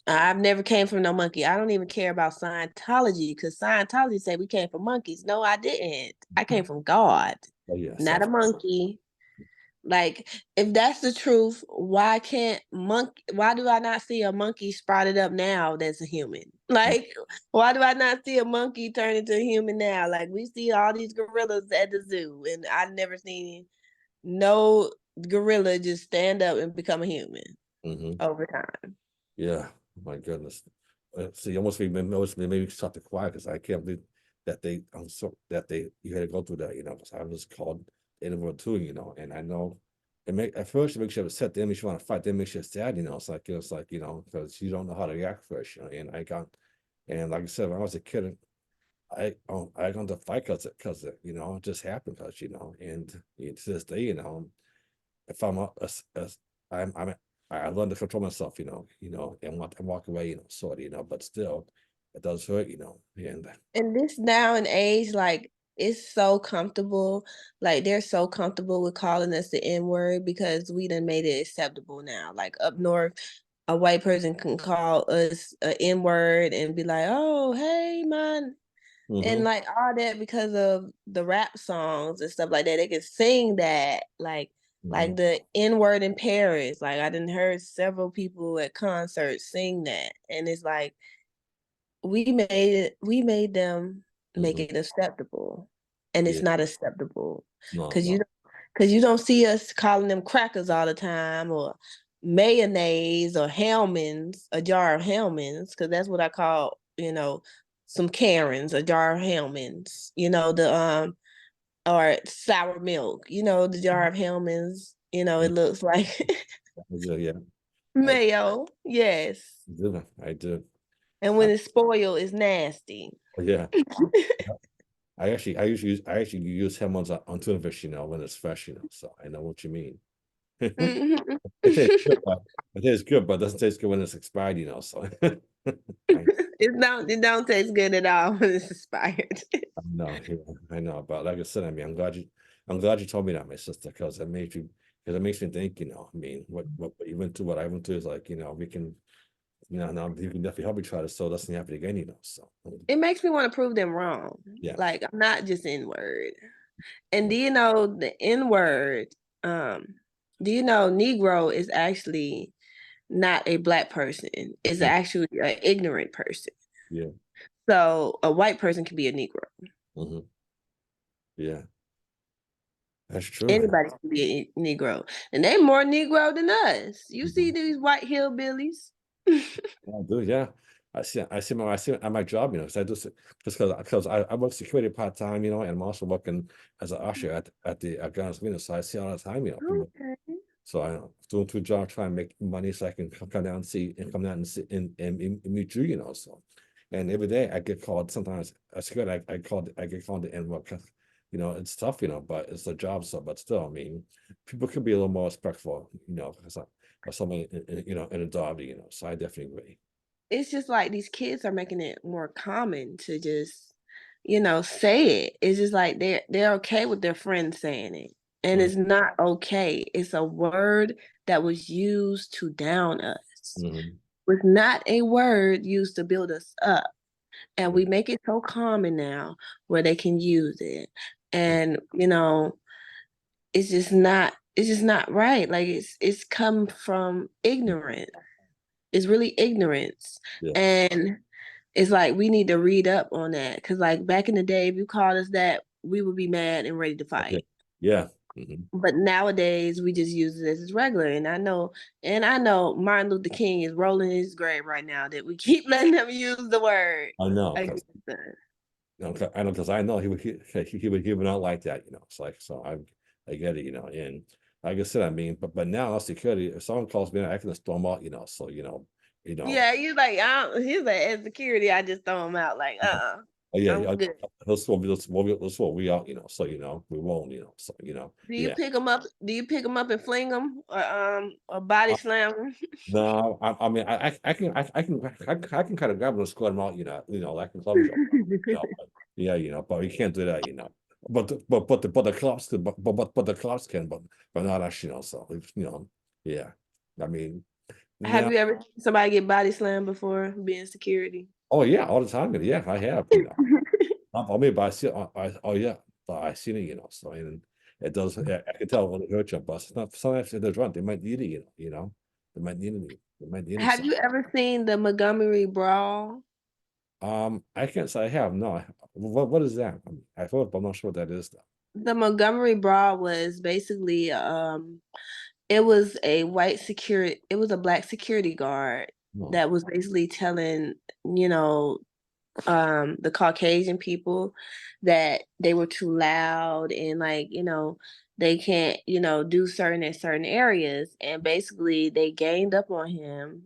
I've never came from no monkey. I don't even care about Scientology because Scientology say we came from monkeys. No, I didn't. I came from God, Oh yes, not a monkey. Like, if that's the truth, why do I not see a monkey sprouted up now that's a human? Like, why do I not see a monkey turn into a human now? Like, we see all these gorillas at the zoo, and I've never seen no gorilla just stand up and become a human over time. Yeah, my goodness. See, almost made me start to cry because I can't believe that you had to go through that, because I was called animal too, and I know at first it makes you upset, then makes you want to fight, then makes you sad, it's like, because you don't know how to react first, and and like I said, when I was a kid, I got to fight because it just happened because, and to this day, if I'm I learned to control myself, and walk away, sort of, but still, it does hurt, and In this now and age, like, it's so comfortable. Like, they're so comfortable with calling us the N word because we done made it acceptable now. Like, up north, a white person can call us a N word and be like, "Oh, hey, man," and like all that because of the rap songs and stuff like that. They can sing that, like the N word in Paris. Like, I done heard several people at concerts sing that, and it's like we made them make mhm, it acceptable, and it's yeah, not acceptable no, because no, you don't see us calling them crackers all the time, or mayonnaise, or Hellman's, a jar of Hellman's, because that's what I call some Karens, a jar of Hellman's, or sour milk, the jar of Hellman's, yeah, it looks like yeah, I mayo, yes, do, I do, and I, when it's spoiled, it's nasty. yeah. I actually use him on tuna fish, when it's fresh, so I know what you mean. Mhm. It tastes good, but it doesn't taste good when it's expired, so I It don't taste good at all when it's expired. know, yeah, I know, but like I said, I mean, I'm glad you told me that, my sister, because it makes me think, I mean, what you went through, what I went through is like, we can, now you can definitely help me try to so it doesn't happen again, so It makes me want to prove them wrong. yeah, Like, I'm not just N-word. And yeah, do you know the N-word, um, do you know Negro is actually not a Black person. It's mm, actually an ignorant person. yeah, So a white person can be a Negro. mhm, yeah, that's true. Anybody can be a Negro. And they more Negro than us. You see Mhm. these white hillbillies? I do, yeah. I see it at my job, 'cause I do just because I work security part-time, and I'm also working as an usher at the Gunners Arena, so I see all the time, people. Okay. So I doing two jobs trying to make money so I can come down and come down and see and meet you, so. And every day I get called sometimes as good I get called the N-word 'cause, it's tough, but it's a job, so but still, I mean, people could be a little more respectful, because or someone in a job, so I definitely agree. It's just like these kids are making it more common to just, say it. It's just like they're okay with their friends saying it. And Right. it's not okay. It's a word that was used to down us. Mhm. It was not a word used to build us up. And Yeah. we make it so common now where they can use it. And, it's just not right. Like, it's come from ignorance. It's really ignorance. Yeah. And it's like we need to read up on that. Cause like back in the day, if you called us that, we would be mad and ready to Okay. fight. Yeah. Mhm. But nowadays we just use it as regular. And I know Martin Luther King is rolling in his grave right now that we keep letting them use the word I know, against 'cause us. I know because I know he would not like that, It's like so I get it, and like I said, I mean, but now security, if someone calls me, I can just storm out, so you know. Yeah, he's like, as security, I just throw him out like, Yeah, I'm yeah, good. that's what we are, so we won't, so Do you yeah. pick him up? Do you pick him up and fling him, or body Uh, slam him? no, I mean I can kind of grab him and squat him out, like in club shop, but yeah, but we can't do that, but the clubs could, but the clubs can, but not us, so yeah. I mean, Have no, you ever seen somebody get body slammed before being security? oh yeah, all the time, yeah, I have, not for me, but I see, oh yeah, but I seen it, so and it does. I can tell when it hurts you, but it's not, sometimes if they're drunk, they might need it, they might need it, they might need it. Have So, you ever seen the Montgomery Brawl? I can't say I have. No, what is that? I've heard, but I'm not sure what that is though. The Montgomery Brawl was basically it was a black security guard No. that was basically telling, you know, the Caucasian people that they were too loud and like, they can't, do certain in certain areas. And basically they gained up on him.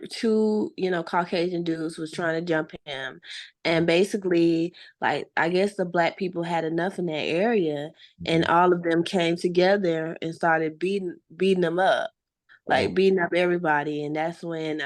Two, Caucasian dudes was trying to jump him. And basically, like, I guess the black people had enough in that area and Mhm. all of them came together and started beating them up, like Oh, beating up everybody. And that's when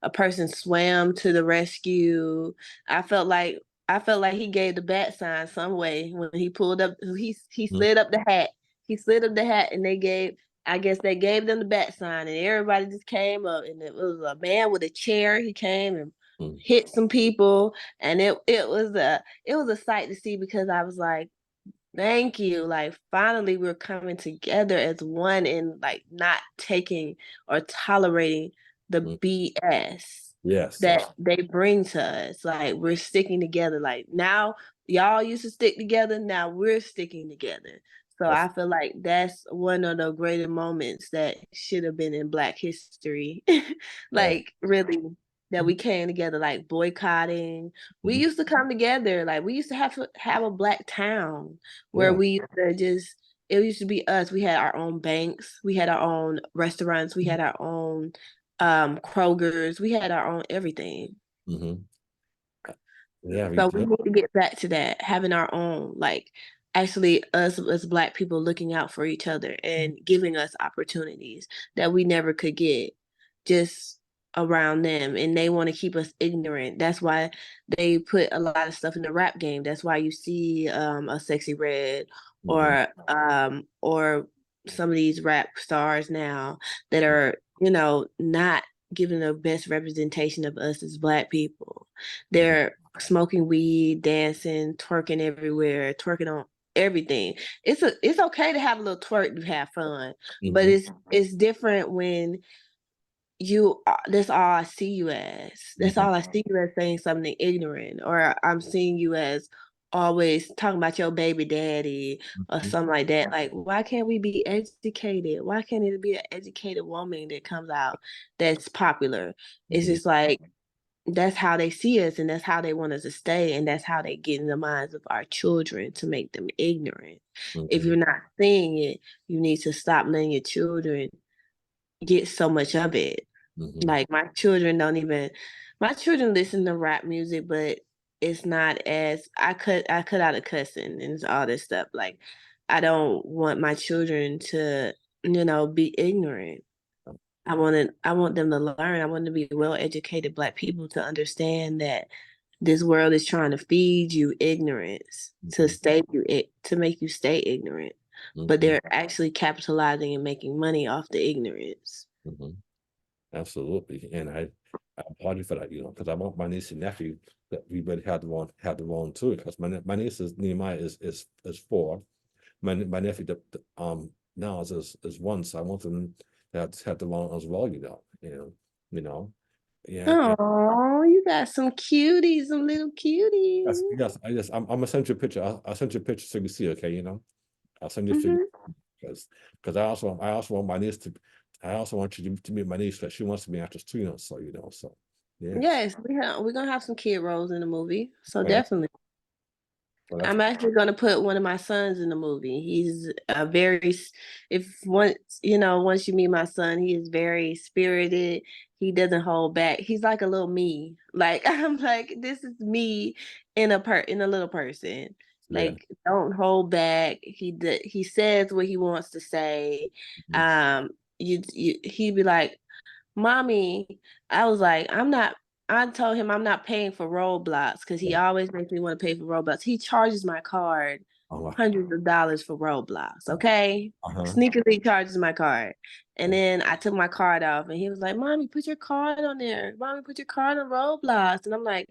a person swam to the rescue. I felt like I felt like he gave the bat sign some way when he pulled up. He mm, slid up the hat. He slid up the hat, and I guess they gave them the bat sign, and everybody just came up, and it was a man with a chair. He came and mm, hit some people, and it was a sight to see because I was like, thank you. Like finally we're coming together as one and like not taking or tolerating the mm. BS Yes, that they bring to us. Like we're sticking together. Like now y'all used to stick together, now we're sticking together. So that's I feel like that's one of the greater moments that should have been in Black history. uh, Like really that we came together, like boycotting. We mhm. used to come together. Like we used to have a Black town where Yeah. we used to just it used to be us. We had our own banks, we had our own restaurants, we had our own Kroger's, we had our own everything. Hmm. Yeah, we So we do. need to get back to that, having our own, like actually us as Black people looking out for each other and giving us opportunities that we never could get just around them. And they want to keep us ignorant. That's why they put a lot of stuff in the rap game. That's why you see a Sexy Red Hmm. or some of these rap stars now that are, not giving the best representation of us as Black people. Hmm. They're smoking weed, dancing, twerking everywhere, twerking on everything. It's okay to have a little twerk to have fun, but Hmm. it's different when that's all I see you as. That's Hmm. all I see you as, saying something ignorant, or I'm seeing you as always talking about your baby daddy or Hmm. something like that. Like, why can't we be educated? Why can't it be an educated woman that comes out that's popular? It's Hmm. just like that's how they see us and that's how they want us to stay and that's how they get in the minds of our children to make them ignorant. If Hmm. you're not seeing it, you need to stop letting your children get so much of it. Hmm. Like my children listen to rap music, but it's not as I cut out a cussing and all this stuff. Like I don't want my children to, be ignorant. I want them to learn. I want them to be well educated Black people to understand that this world is trying to feed you ignorance Hmm. to make you stay ignorant. But Hmm. they're actually capitalizing and making money off the ignorance. Hmm. Absolutely, and I applaud you for that, because I want my niece and nephew that we would have the one too. Because my niece is Nehemiah is 4. My nephew now is 1, so I want them to have the one as well, you know, yeah, and Oh, you got some cuties, some little cuties. I'm gonna send you a picture. I'll send you a picture so you can see. Okay, I'll send you a figure Hmm. because I also want my niece to. I also want you to meet my niece because she wants to be an actress too. So yeah. Yes, we're gonna have some kid roles in the movie. So Oh, yeah. definitely. Well, that's I'm actually gonna put one of my sons in the movie. He's a very, if once once you meet my son, he is very spirited. He doesn't hold back. He's like a little me. Like I'm like, this is me in a little person. yeah. Like don't hold back. He says what he wants to say. Mhm. Um, he'd be like, Mommy, I was like, I told him I'm not paying for Roblox because he Yeah. always makes me want to pay for Roblox. He charges my card Oh, wow. hundreds of dollars for Roblox, okay? Uh-huh. Sneakily charges my card. And Yeah. then I took my card off and he was like, Mommy, put your card on there. Mommy, put your card on Roblox. And I'm like,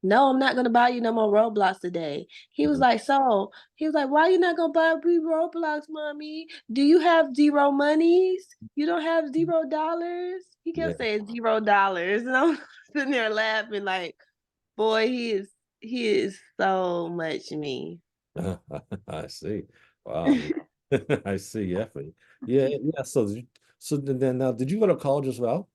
no, I'm not gonna buy you no more Roblox today. He was Mhm. like, why you not gonna buy me Roblox, mommy? Do you have zero monies? You don't have $0? He Yeah. kept saying $0. And I'm sitting there laughing like, boy, he is so much me. I see. Wow. I see. Yeah. Yeah. Yeah. So, so then now, did you go to college as well?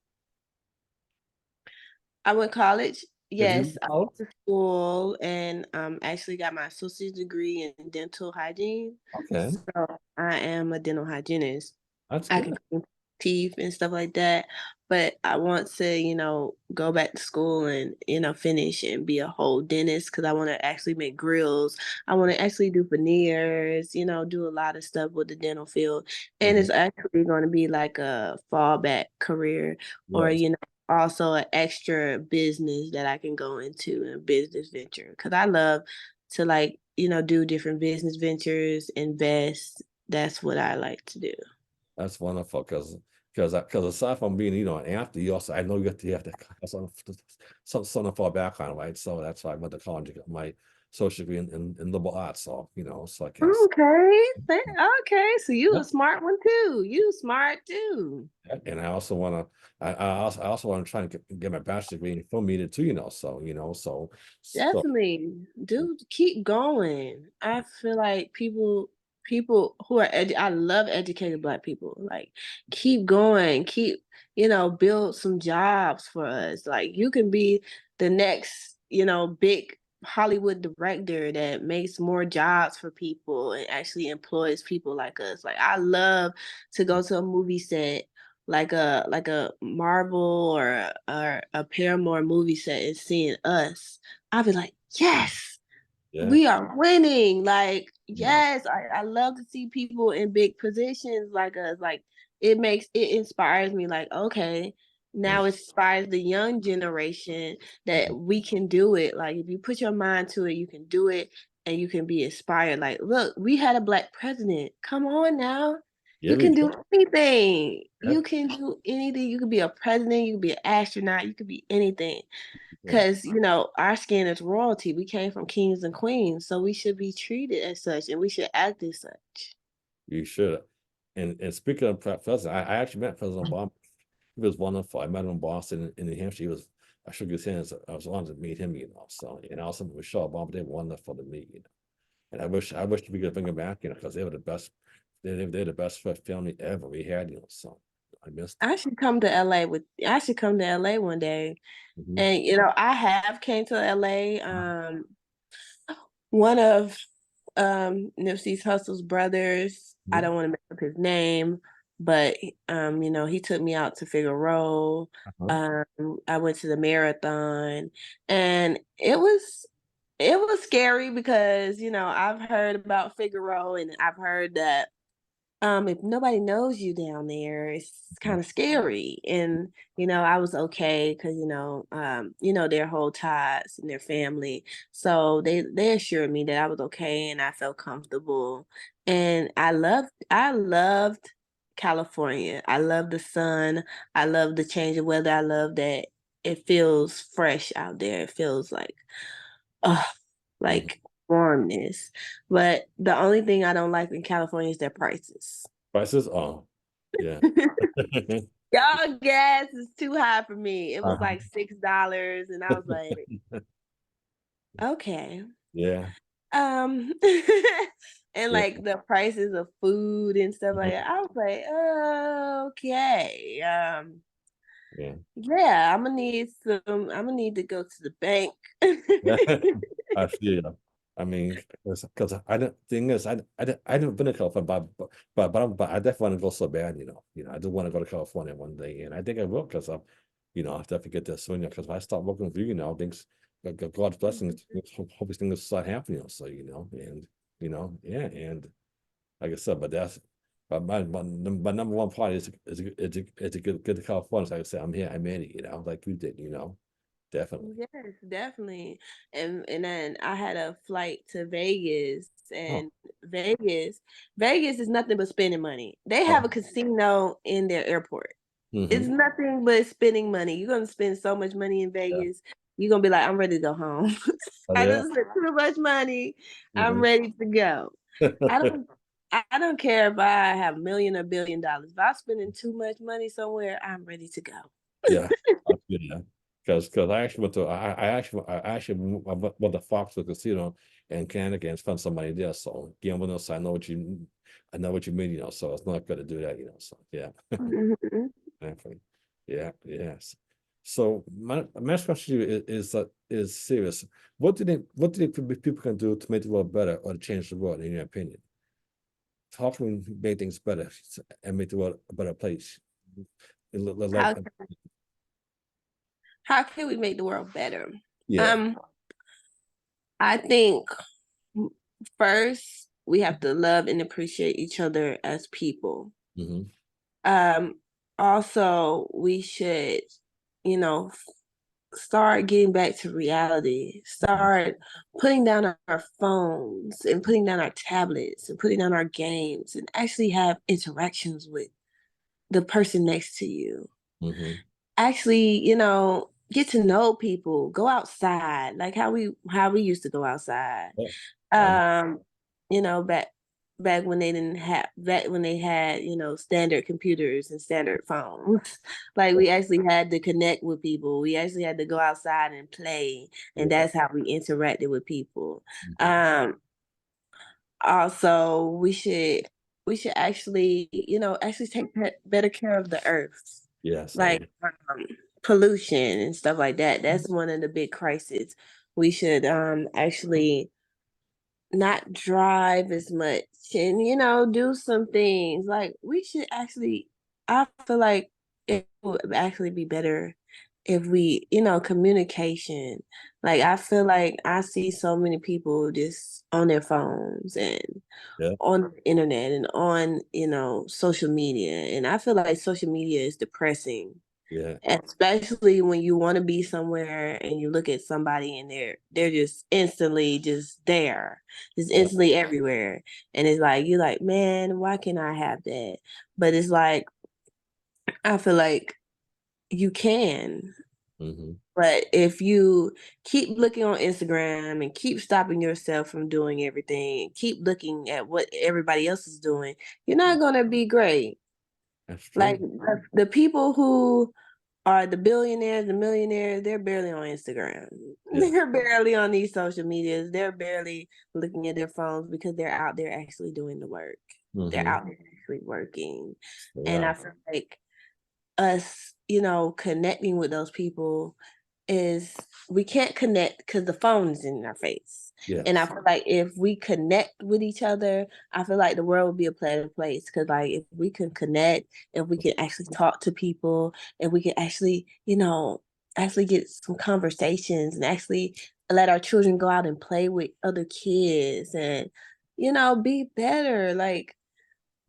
I went to college. Did you go Yes, to I college? went to school and actually got my associate's degree in dental hygiene. Okay. So I am a dental hygienist. That's I good. can clean teeth and stuff like that. But I want to, go back to school and, finish and be a whole dentist because I want to actually make grills. I want to actually do veneers, do a lot of stuff with the dental field. And Mhm. it's actually going to be like a fallback career or, Yes. also an extra business that I can go into and business venture. Cause I love to like, do different business ventures, invest. That's what I like to do. That's wonderful because aside from being, an athlete, you also I know you have to have some for a background, right? So that's why I went to college to get my social degree in liberal arts. So, so I guess. Okay. Okay. So you Yeah. a smart one too. You smart too. And I also want to, I also want to try and get my bachelor's degree in film media too, so Definitely. Dude, keep going. I feel like people who are I love educated black people. Like keep going. Keep, build some jobs for us. Like you can be the next, big Hollywood director that makes more jobs for people and actually employs people like us. Like I love to go to a movie set like a Marvel or a Paramore movie set and seeing us. I'll be like, yes, yeah, we are winning. Like, yeah, yes, I love to see people in big positions like us. Like, it inspires me. Like, okay, yeah, now it inspires the young generation that mhm. we can do it. Like, if you put your mind to it, you can do it and you can be inspired. Like, look, we had a black president. Come on now. Yeah, You we can do. do anything. Yep. You can do anything. You could be a president. You could be an astronaut. You could be anything. Yeah, Because, our skin is royalty. We came from kings and queens, so we should be treated as such and we should act as such. you should. And speaking of president, I actually met President Obama. He was wonderful. I met him in Boston in New Hampshire. I shook his hands. I was wanted to meet him, So, and also Michelle Obama, they were wonderful to meet. And I wish we could bring them back, because they were the best. They're the best family ever we had, So I missed them. I should come to LA one day. Mhm. And I have came to LA. One of Nipsey Hussle's brothers, I Mhm. don't want to mess up his name, but he took me out to Figueroa. Uh-huh. I went to the marathon and it was scary because I've heard about Figueroa and I've heard that if nobody knows you down there, it's Mhm. kind of scary. And, I was okay because, their whole ties and their family. So they assured me that I was okay and I felt comfortable. And I loved California. I love the sun. I love the change of weather. I love that it feels fresh out there. It feels uh, Mhm. like warmness. But the only thing I don't like in California is their prices. Prices? Oh, yeah. Y'all gas is too high for me. It was Uh-huh. like $6, and I was like, okay. Yeah. Um, and Yeah. like the prices of food and stuff like Mhm. that. I was like, okay. Yeah. Yeah, I'm gonna need to go to the bank. I feel you. I mean, because I didn't. Thing is, I didn't been to California, but I definitely want to go so bad. I do want to go to California one day, and I think I will because I'll definitely get there soon. Because if I start working with you, things, God's blessings, hopefully things start happening. So and yeah, and like I said, but my number one part is to get to California. So like I said, I'm here, I made it. Like you did. Definitely. Yes, definitely. And then I had a flight to Vegas, Oh, and Vegas, Vegas is nothing but spending money. They have oh, a casino in their airport. It's mm-hmm. nothing but spending money. You're gonna spend so much money in Yeah. Vegas. You're gonna be like, I'm ready to go home. Oh, I yeah. just spent too much money. I'm Mm-hmm. ready to go. I don't I don't care if I have $1,000,000 or $1 billion. If I'm spending too much money somewhere, I'm ready to go. Yeah, yeah. Because I actually went to Fox Casino in Canada and found somebody there. So gambling, so I know what you mean. So it's not good to do that. So yeah, Mhm. definitely. Yeah, yes. So my next question to you is serious. What do you think people can do to make the world better or to change the world in your opinion? How can we make things better and make the world a better place? How how can we make the world better? Yeah. Um, I think first we have to love and appreciate each other as people. Hmm. Um, Also we should, you know, start getting back to reality. Start putting down our phones and putting down our tablets and putting down our games and actually have interactions with the person next to you. Hmm. Actually, get to know people, go outside, like how we used to go outside. Yeah. Um, Um, back when they didn't have back when they had, standard computers and standard phones. Like we actually had to connect with people. We actually had to go outside and play, and yeah. that's how we interacted with people. Mhm. Um, Also we should actually, actually take better care of the earth, Yes, I like am. pollution and stuff like that. That's one of the big crises. We should actually not drive as much and do some things. Like we should actually, I feel like it would actually be better if we, communication. Like I feel like I see so many people just on their phones and Yeah, on the internet and on, social media. And I feel like social media is depressing, yeah, especially when you want to be somewhere and you look at somebody and they're just instantly just there, just yeah. instantly everywhere. And it's like you're like, man, why can't I have that? But it's like I feel like you can. Mhm. But if you keep looking on Instagram and keep stopping yourself from doing everything, keep looking at what everybody else is doing, you're Mm, not gonna be great. that's Like true. the people who are the billionaires, the millionaires, they're barely on Instagram. Yeah. They're barely on these social medias. They're barely looking at their phones because they're out there actually doing the work. They're Mhm. out there actually working. They And I are. feel like us, connecting with those people is we can't connect because the phone is in our face. And I Yes. feel like if we connect with each other, I feel like the world would be a better place. Because like if we can connect, if we can actually talk to people, and we can actually, actually get some conversations and actually let our children go out and play with other kids and be better. Like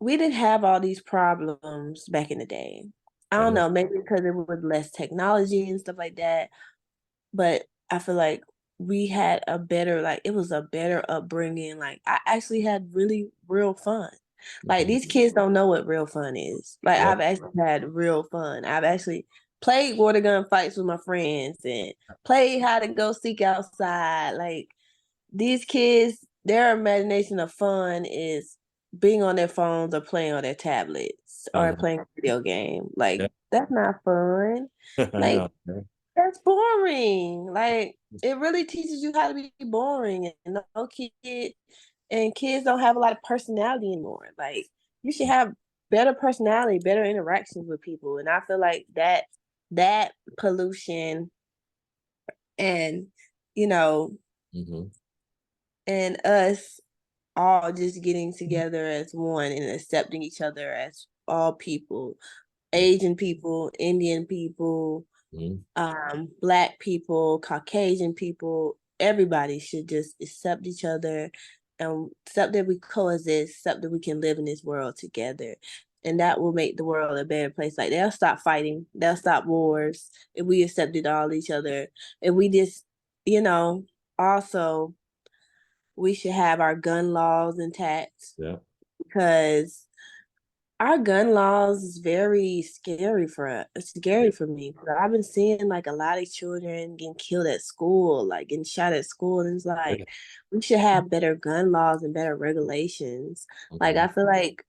we didn't have all these problems back in the day. I I don't know. know, maybe because it was less technology and stuff like that, but I feel like we had a better like, it was a better upbringing, like, I actually had really real fun. Like, Mhm. these kids don't know what real fun is. Like, Yeah. I've actually had real fun. I've actually played water gun fights with my friends and played hide and go seek outside, like these kids, their imagination of fun is being on their phones or playing on their tablets I or know. playing a video game. Like, Yeah. that's not fun. I Like, know. Yeah. that's boring. Like, it really teaches you how to be boring and no kid and kids don't have a lot of personality anymore. Like, you should have better personality, better interactions with people. And I feel like that pollution and, you know, Mhm. and us all just getting together as one and accepting each other as all people, Asian people, Indian people, Mhm. Black people, Caucasian people, everybody should just accept each other and accept that we coexist, accept that we can live in this world together. And that will make the world a better place. Like they'll stop fighting, they'll stop wars if we accepted all each other. If we just, you know, also we should have our gun laws intact Yeah. because our gun laws is very scary for us. It's scary for me. I've been seeing like a lot of children getting killed at school, like getting shot at school, and it's like Yeah. we should have better gun laws and better regulations. Like Mhm. I feel like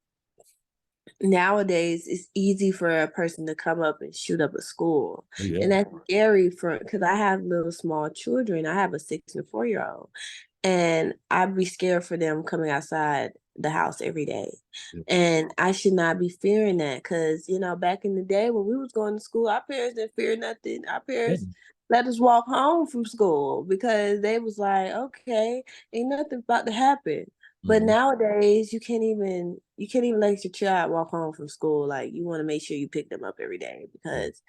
nowadays it's easy for a person to come up and shoot up a school, Oh, yeah. and that's scary for because I have little small children. I have a 6 and 4 year old, and I'd be scared for them coming outside the house every day. Yeah. And I should not be fearing that because, back in the day when we was going to school, our parents didn't fear nothing. Our Yeah. parents let us walk home from school because they was like, okay, ain't nothing about to happen. But Mhm. nowadays you can't even let your child walk home from school. Like you want to make sure you pick them up every day Yeah. because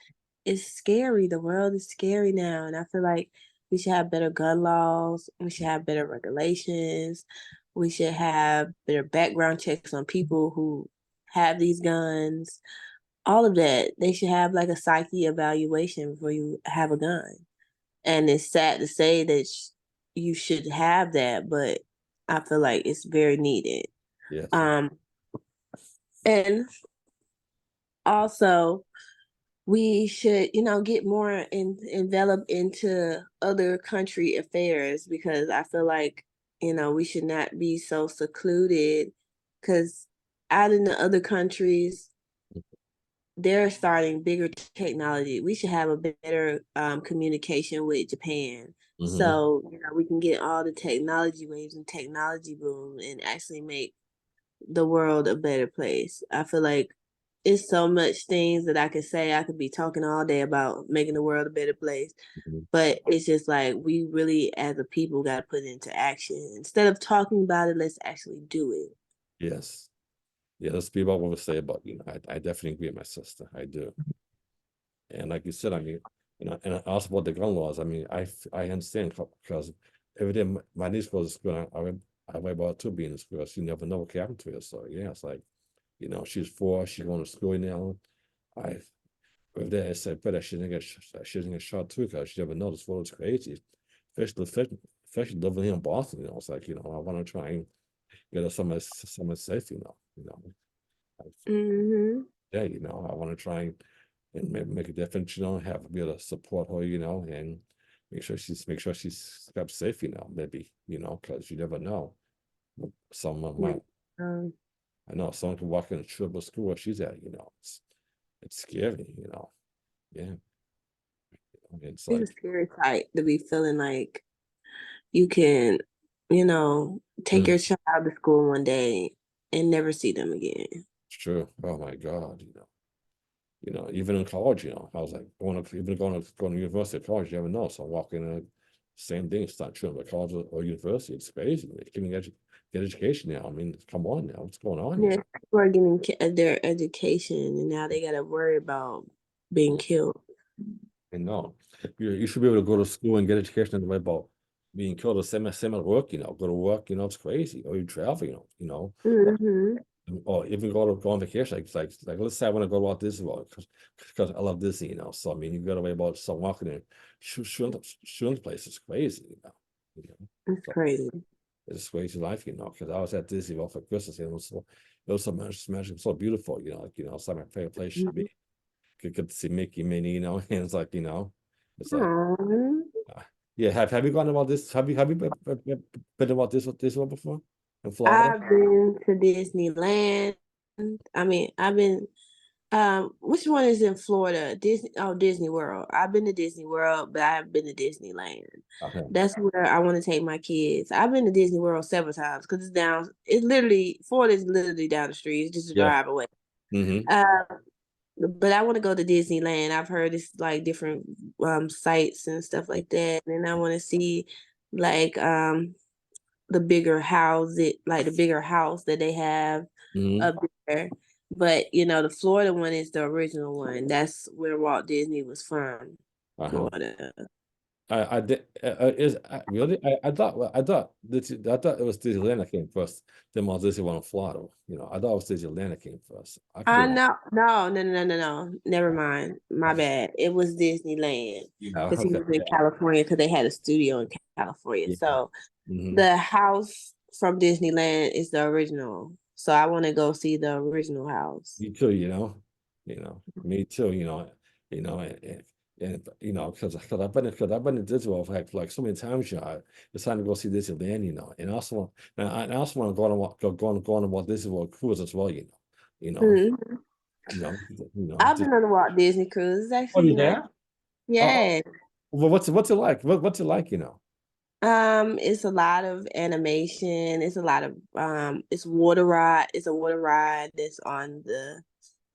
it's scary. The world is scary now. And I feel like we should have better gun laws. We should have better regulations. We should have better background checks on people who have these guns. All of that. They should have like a psyche evaluation before you have a gun. And it's sad to say that you should have that, but I feel like it's very needed. Yes. Um, and also, we should, get more enveloped into other country affairs because I feel like, we should not be so secluded because out in the other countries, they're starting bigger technology. We should have a better communication with Japan. Mhm. So, we can get all the technology waves and technology boom and actually make the world a better place. I feel like it's so much things that I could say. I could be talking all day about making the world a better place. Mhm. But it's just like we really, as a people, got to put it into action. Instead of talking about it, let's actually do it. Yes. Yeah, let's be about what we say about, I definitely agree with my sister. I do. And like you said, I mean, and also about the gun laws, I mean, I understand because every day my niece goes to school, I worry about her too being in school. She never know what can happen to her. So yeah, it's like, she's 4, she's going to school now. I every day I said, better she didn't get shot too, because she never know this world is crazy. Especially living here in Boston, it's like, I want to try and get her somewhere safe, Hmm. yeah, I want to try and make a difference, have be able to support her, and make sure she's kept safe, maybe, because you never know. Someone might, Um, I know someone could walk in a triple school where she's at, it's scary, yeah. It's it's a like, scary sight to be feeling like you can, you know, take mm, your child to school one day and never see them again. it's true. Oh my God, even in college, I was like going to university or college, you never know. So I walk in, same thing. It's not true, but college or university, it's crazy. They can get education now. I mean, come on now, what's going on Yeah, here? people are getting their education, and now they got to worry about being Mm. killed. And no, you should be able to go to school and get education and about being killed. The same at work, go to work. It's crazy. Or you travel, Hmm. or even go on vacation. Like let's say I want to go to Walt Disney World because I love Disney, So I mean, you got to worry about some walking in, shooting place is crazy, It's So crazy. it's crazy life, because I was at Disney World for Christmas, and it was so magic, so beautiful, it's like my favorite place should be. Mhm. Get to see Mickey, Minnie, and it's like, it's like, Aw. uh, yeah. Have you gone about this? Have you been about this one before in Florida? I've been to Disneyland. I mean, I've been. Which one is in Florida? Disney World. I've been to Disney World, but I haven't been to Disneyland. Okay. That's where I want to take my kids. I've been to Disney World several times because it's down. It's literally Florida is literally down the street. It's just a Yeah. drive away. Mm-hmm. Uh, but I want to go to Disneyland. I've heard it's like different sites and stuff like that, and I want to see like the bigger house, like the bigger house that they have Mhm. up there. But the Florida one is the original one. That's where Walt Disney was from, Uh-huh. Florida. I did is really I thought it was Disneyland that came first. Then Walt Disney one in Florida. I thought it was Disneyland that came first. I could be I wrong. know, no. Never mind. My bad. It was Disneyland Yeah, because he okay. was in California because they had a studio in California. Yeah. So Hmm. the house from Disneyland is the original. So I want to go see the original house. Me too, me too, because I've been to Disney World like so many times, it's time to go see Disneyland, and I also want to go on a Walt Disney World cruise as well, you know, Mhm. you know, I've just, been on the Walt Disney cruise. It's oh, actually you nice. have? Oh, Yeah. well, what's it like? What's it like, It's a lot of animation. It's a lot of it's water ride. It's a water ride that's on the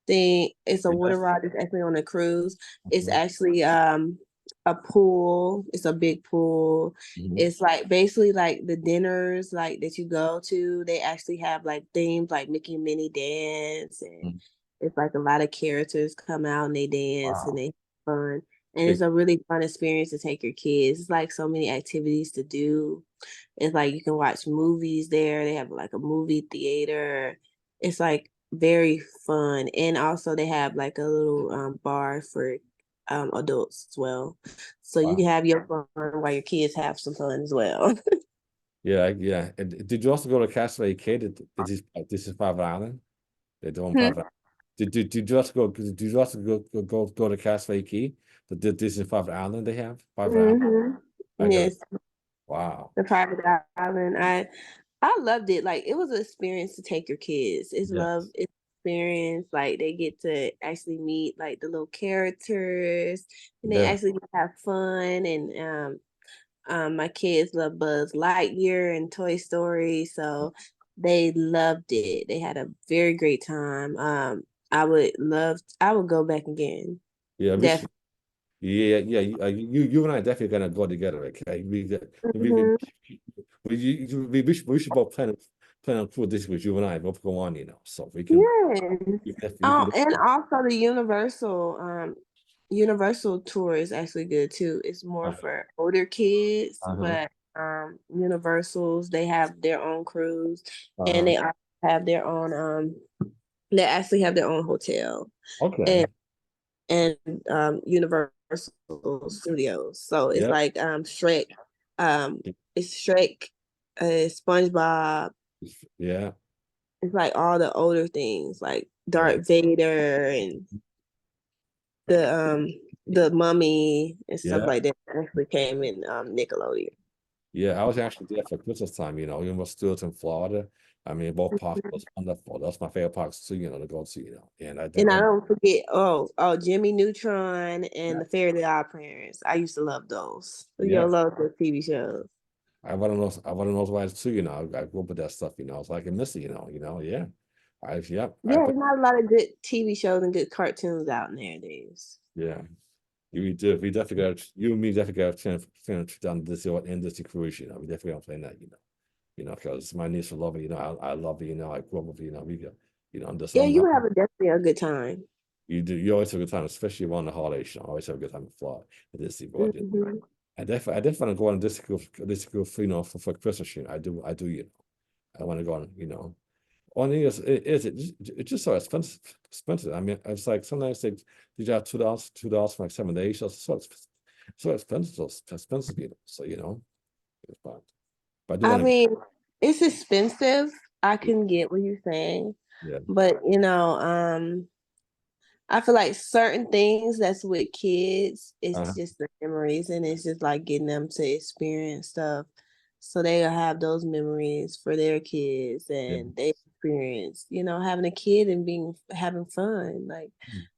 thing. It's a Yeah. water ride that's actually on a cruise. It's Mhm. actually a pool. It's a big pool. Mhm. It's like basically like the dinners like that you go to. They actually have like themes like Mickey and Minnie dance, and Mhm. it's like a lot of characters come out and they dance and Wow. they have fun. And Big, it's a really fun experience to take your kids. It's like so many activities to do. It's like you can watch movies there. They have like a movie theater. It's like very fun. And also they have like a little bar for adults as well. So you wow. can have your fun while your kids have some fun as well. Yeah, yeah. And did you also go to Castaway Cay? This is private island? They're doing Hmm. private. Did you also go? Did you also go to Castaway Key? The Disney private island they have private island. Hmm. I got it. Yes, Wow. the private island. I loved it. Like it was an experience to take your kids. It's love Yes. experience. Like they get to actually meet like the little characters and they Yeah. actually get to have fun and my kids love Buzz Lightyear and Toy Story, so they loved it. They had a very great time. I would go back again. Yeah. Definitely. Yeah. You and I definitely gonna go together. Okay. Mhm. We should both plan on tour this with you and I both go on. So we can. Yes. We can. And also the Universal tour is actually good too. It's more Uh-huh. for older kids, Uh-huh. but Universals, they have their own cruise and Uh-huh. they also have their own they actually have their own hotel and Okay. and Universal Studios. So it's Yep. like Shrek, it's Shrek, SpongeBob. Yeah. It's like all the older things like Yeah. Darth Vader and the um the Mummy and stuff Yeah. like that actually came in Nickelodeon. Yeah, I was actually there for Christmas time, even with Stewart's in Florida. I mean, both parks was wonderful. That's my favorite parks too, to go to, and I And did. I And don't forget Jimmy Neutron and yeah, the Fairy Godparents. I used to love those. You yeah, love those TV shows. I want to know why too, I grew up with that stuff, it's like I miss it, yeah. I Yeah, but there's not a lot of good TV shows and good cartoons out nowadays. yeah, we definitely got you and me definitely got to finish down this industry cruise, we definitely gonna plan that, because my niece will love it, I love it, I grew up with it, we got, I'm just Yeah, I'm you not. would have definitely a good time. You always have a good time, especially around the holidays. You always have a good time to fly at Disney World. Hmm. I definitely want to go on Disney, for Christmas. I do. I want to go on. Only thing it's just so expensive. I mean, it's like sometimes they have $2 for like 7 days. So expensive, So it's fine. But I do I want to. mean, it's expensive. I can get what you're saying, Yeah. but I feel like certain things that's with kids, it's Uh, just the memories and it's just like getting them to experience stuff. So they'll have those memories for their kids yeah. and they experience, having a kid and having fun. Like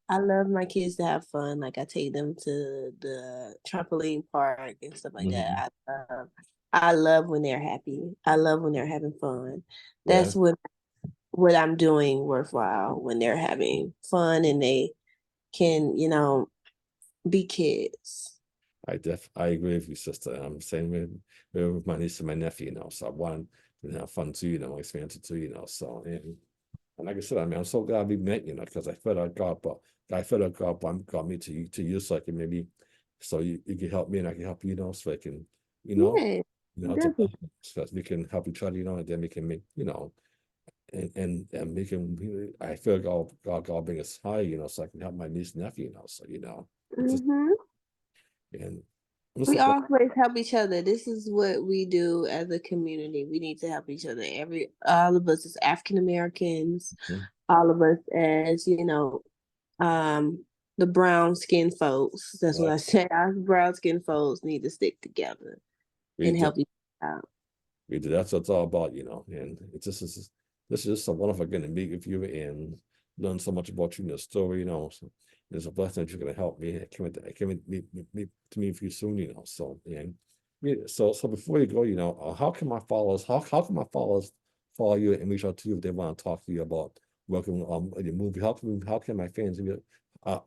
I love my kids to have fun. Like I take them to the trampoline park and stuff like Mhm. that. I love when they're happy. I love when they're having fun. Yeah. That's what I'm doing worthwhile when they're having fun and they can, be kids. I agree with you, sister. I'm saying with my niece and my nephew, so I want to have fun too, experience it too, so and like I said, I mean, I'm so glad we met, because I felt like God got me to you, so I can maybe, so you can help me and I can help you, so I can, Yeah, to definitely. so we can help each other, and then we can make, and we can, I feel like God bring us high, so I can help my niece and nephew, so it's just, Hmm. and I'm We so glad. always help each other. This is what we do as a community. We need to help each other. All of us as African Americans, Mhm. all of us as, um, the brown skinned folks. That's what Right. I say. Our brown skinned folks need to stick together We and do. help each other out. We do. That's what it's all about, and it's just this is just so wonderful getting to meet with you and learn so much about you and your story, So it's a blessing that you're gonna help me. I can't wait to meet with you soon, So and yeah, so before you go, how can my followers how can my followers follow you and reach out to you if they want to talk to you about working on your movie? How can my fans I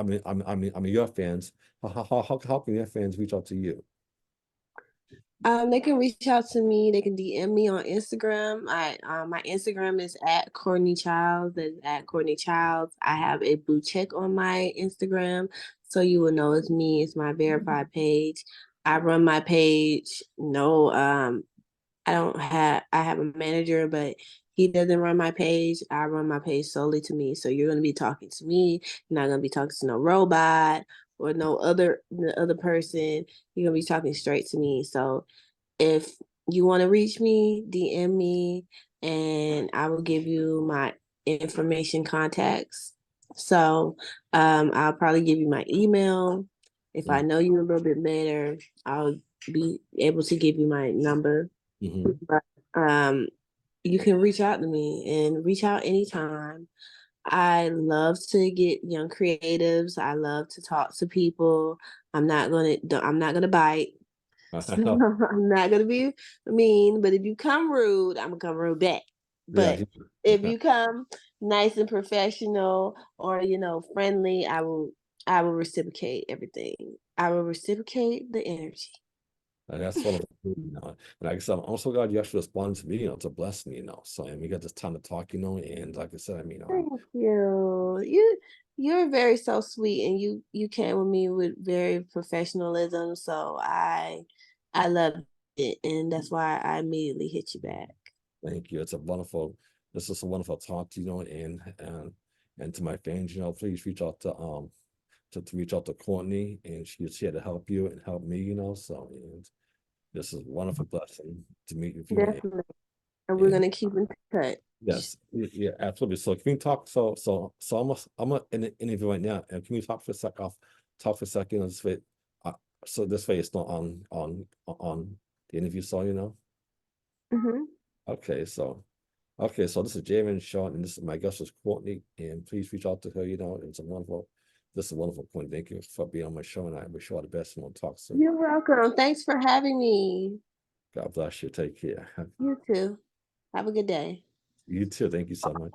mean your fans, how can your fans reach out to you? They can reach out to me. They can DM me on Instagram. My Instagram is at Courtney Childs. That's at Courtney Childs. I have a blue check on my Instagram, so you will know it's me. It's my verified page. I run my page. No, I have a manager, but he doesn't run my page. I run my page solely to me. So you're gonna be talking to me. You're not gonna be talking to no robot or the other person. You're gonna be talking straight to me. So if you want to reach me, DM me and I will give you my information contacts. So I'll probably give you my email. If I know you a little bit better, I'll be able to give you my number. Mm-hmm. But you can reach out to me and reach out anytime. I love to get young creatives. I love to talk to people. I'm not gonna bite. I'm not gonna be mean, but if you come rude, I'm gonna come rude back. Yeah. But if you come nice and professional or friendly, I will reciprocate everything. I will reciprocate the energy. And that's one of And like I said, I'm so glad you actually responded to me, it's a blessing, So and we got this time to talk, and like I said, I mean, Thank you. You're very so sweet, and you came with me with very professionalism. So I love it, and that's why I immediately hit you back. thank you. This is a wonderful talk to you, and to my fans, please reach out to reach out to Courtney, and she's here to help you and help me, So and this is a wonderful blessing to meet with you, Definitely, and we're and gonna keep in touch. yes, yeah, absolutely. So can we talk? So I'm in an interview right now, and can we talk for a sec? Off, talk for a second. This way, uh, so this way it's not on the interview. So Hmm. Okay, so this is Jayman Show, and this is my guest is Courtney, and please reach out to her. This is a wonderful point. Thank you for being on my show, and I wish you all the best. And we'll talk soon. You're welcome. Thanks for having me. God bless you. Take care. You too. Have a good day. You too. Thank you so much.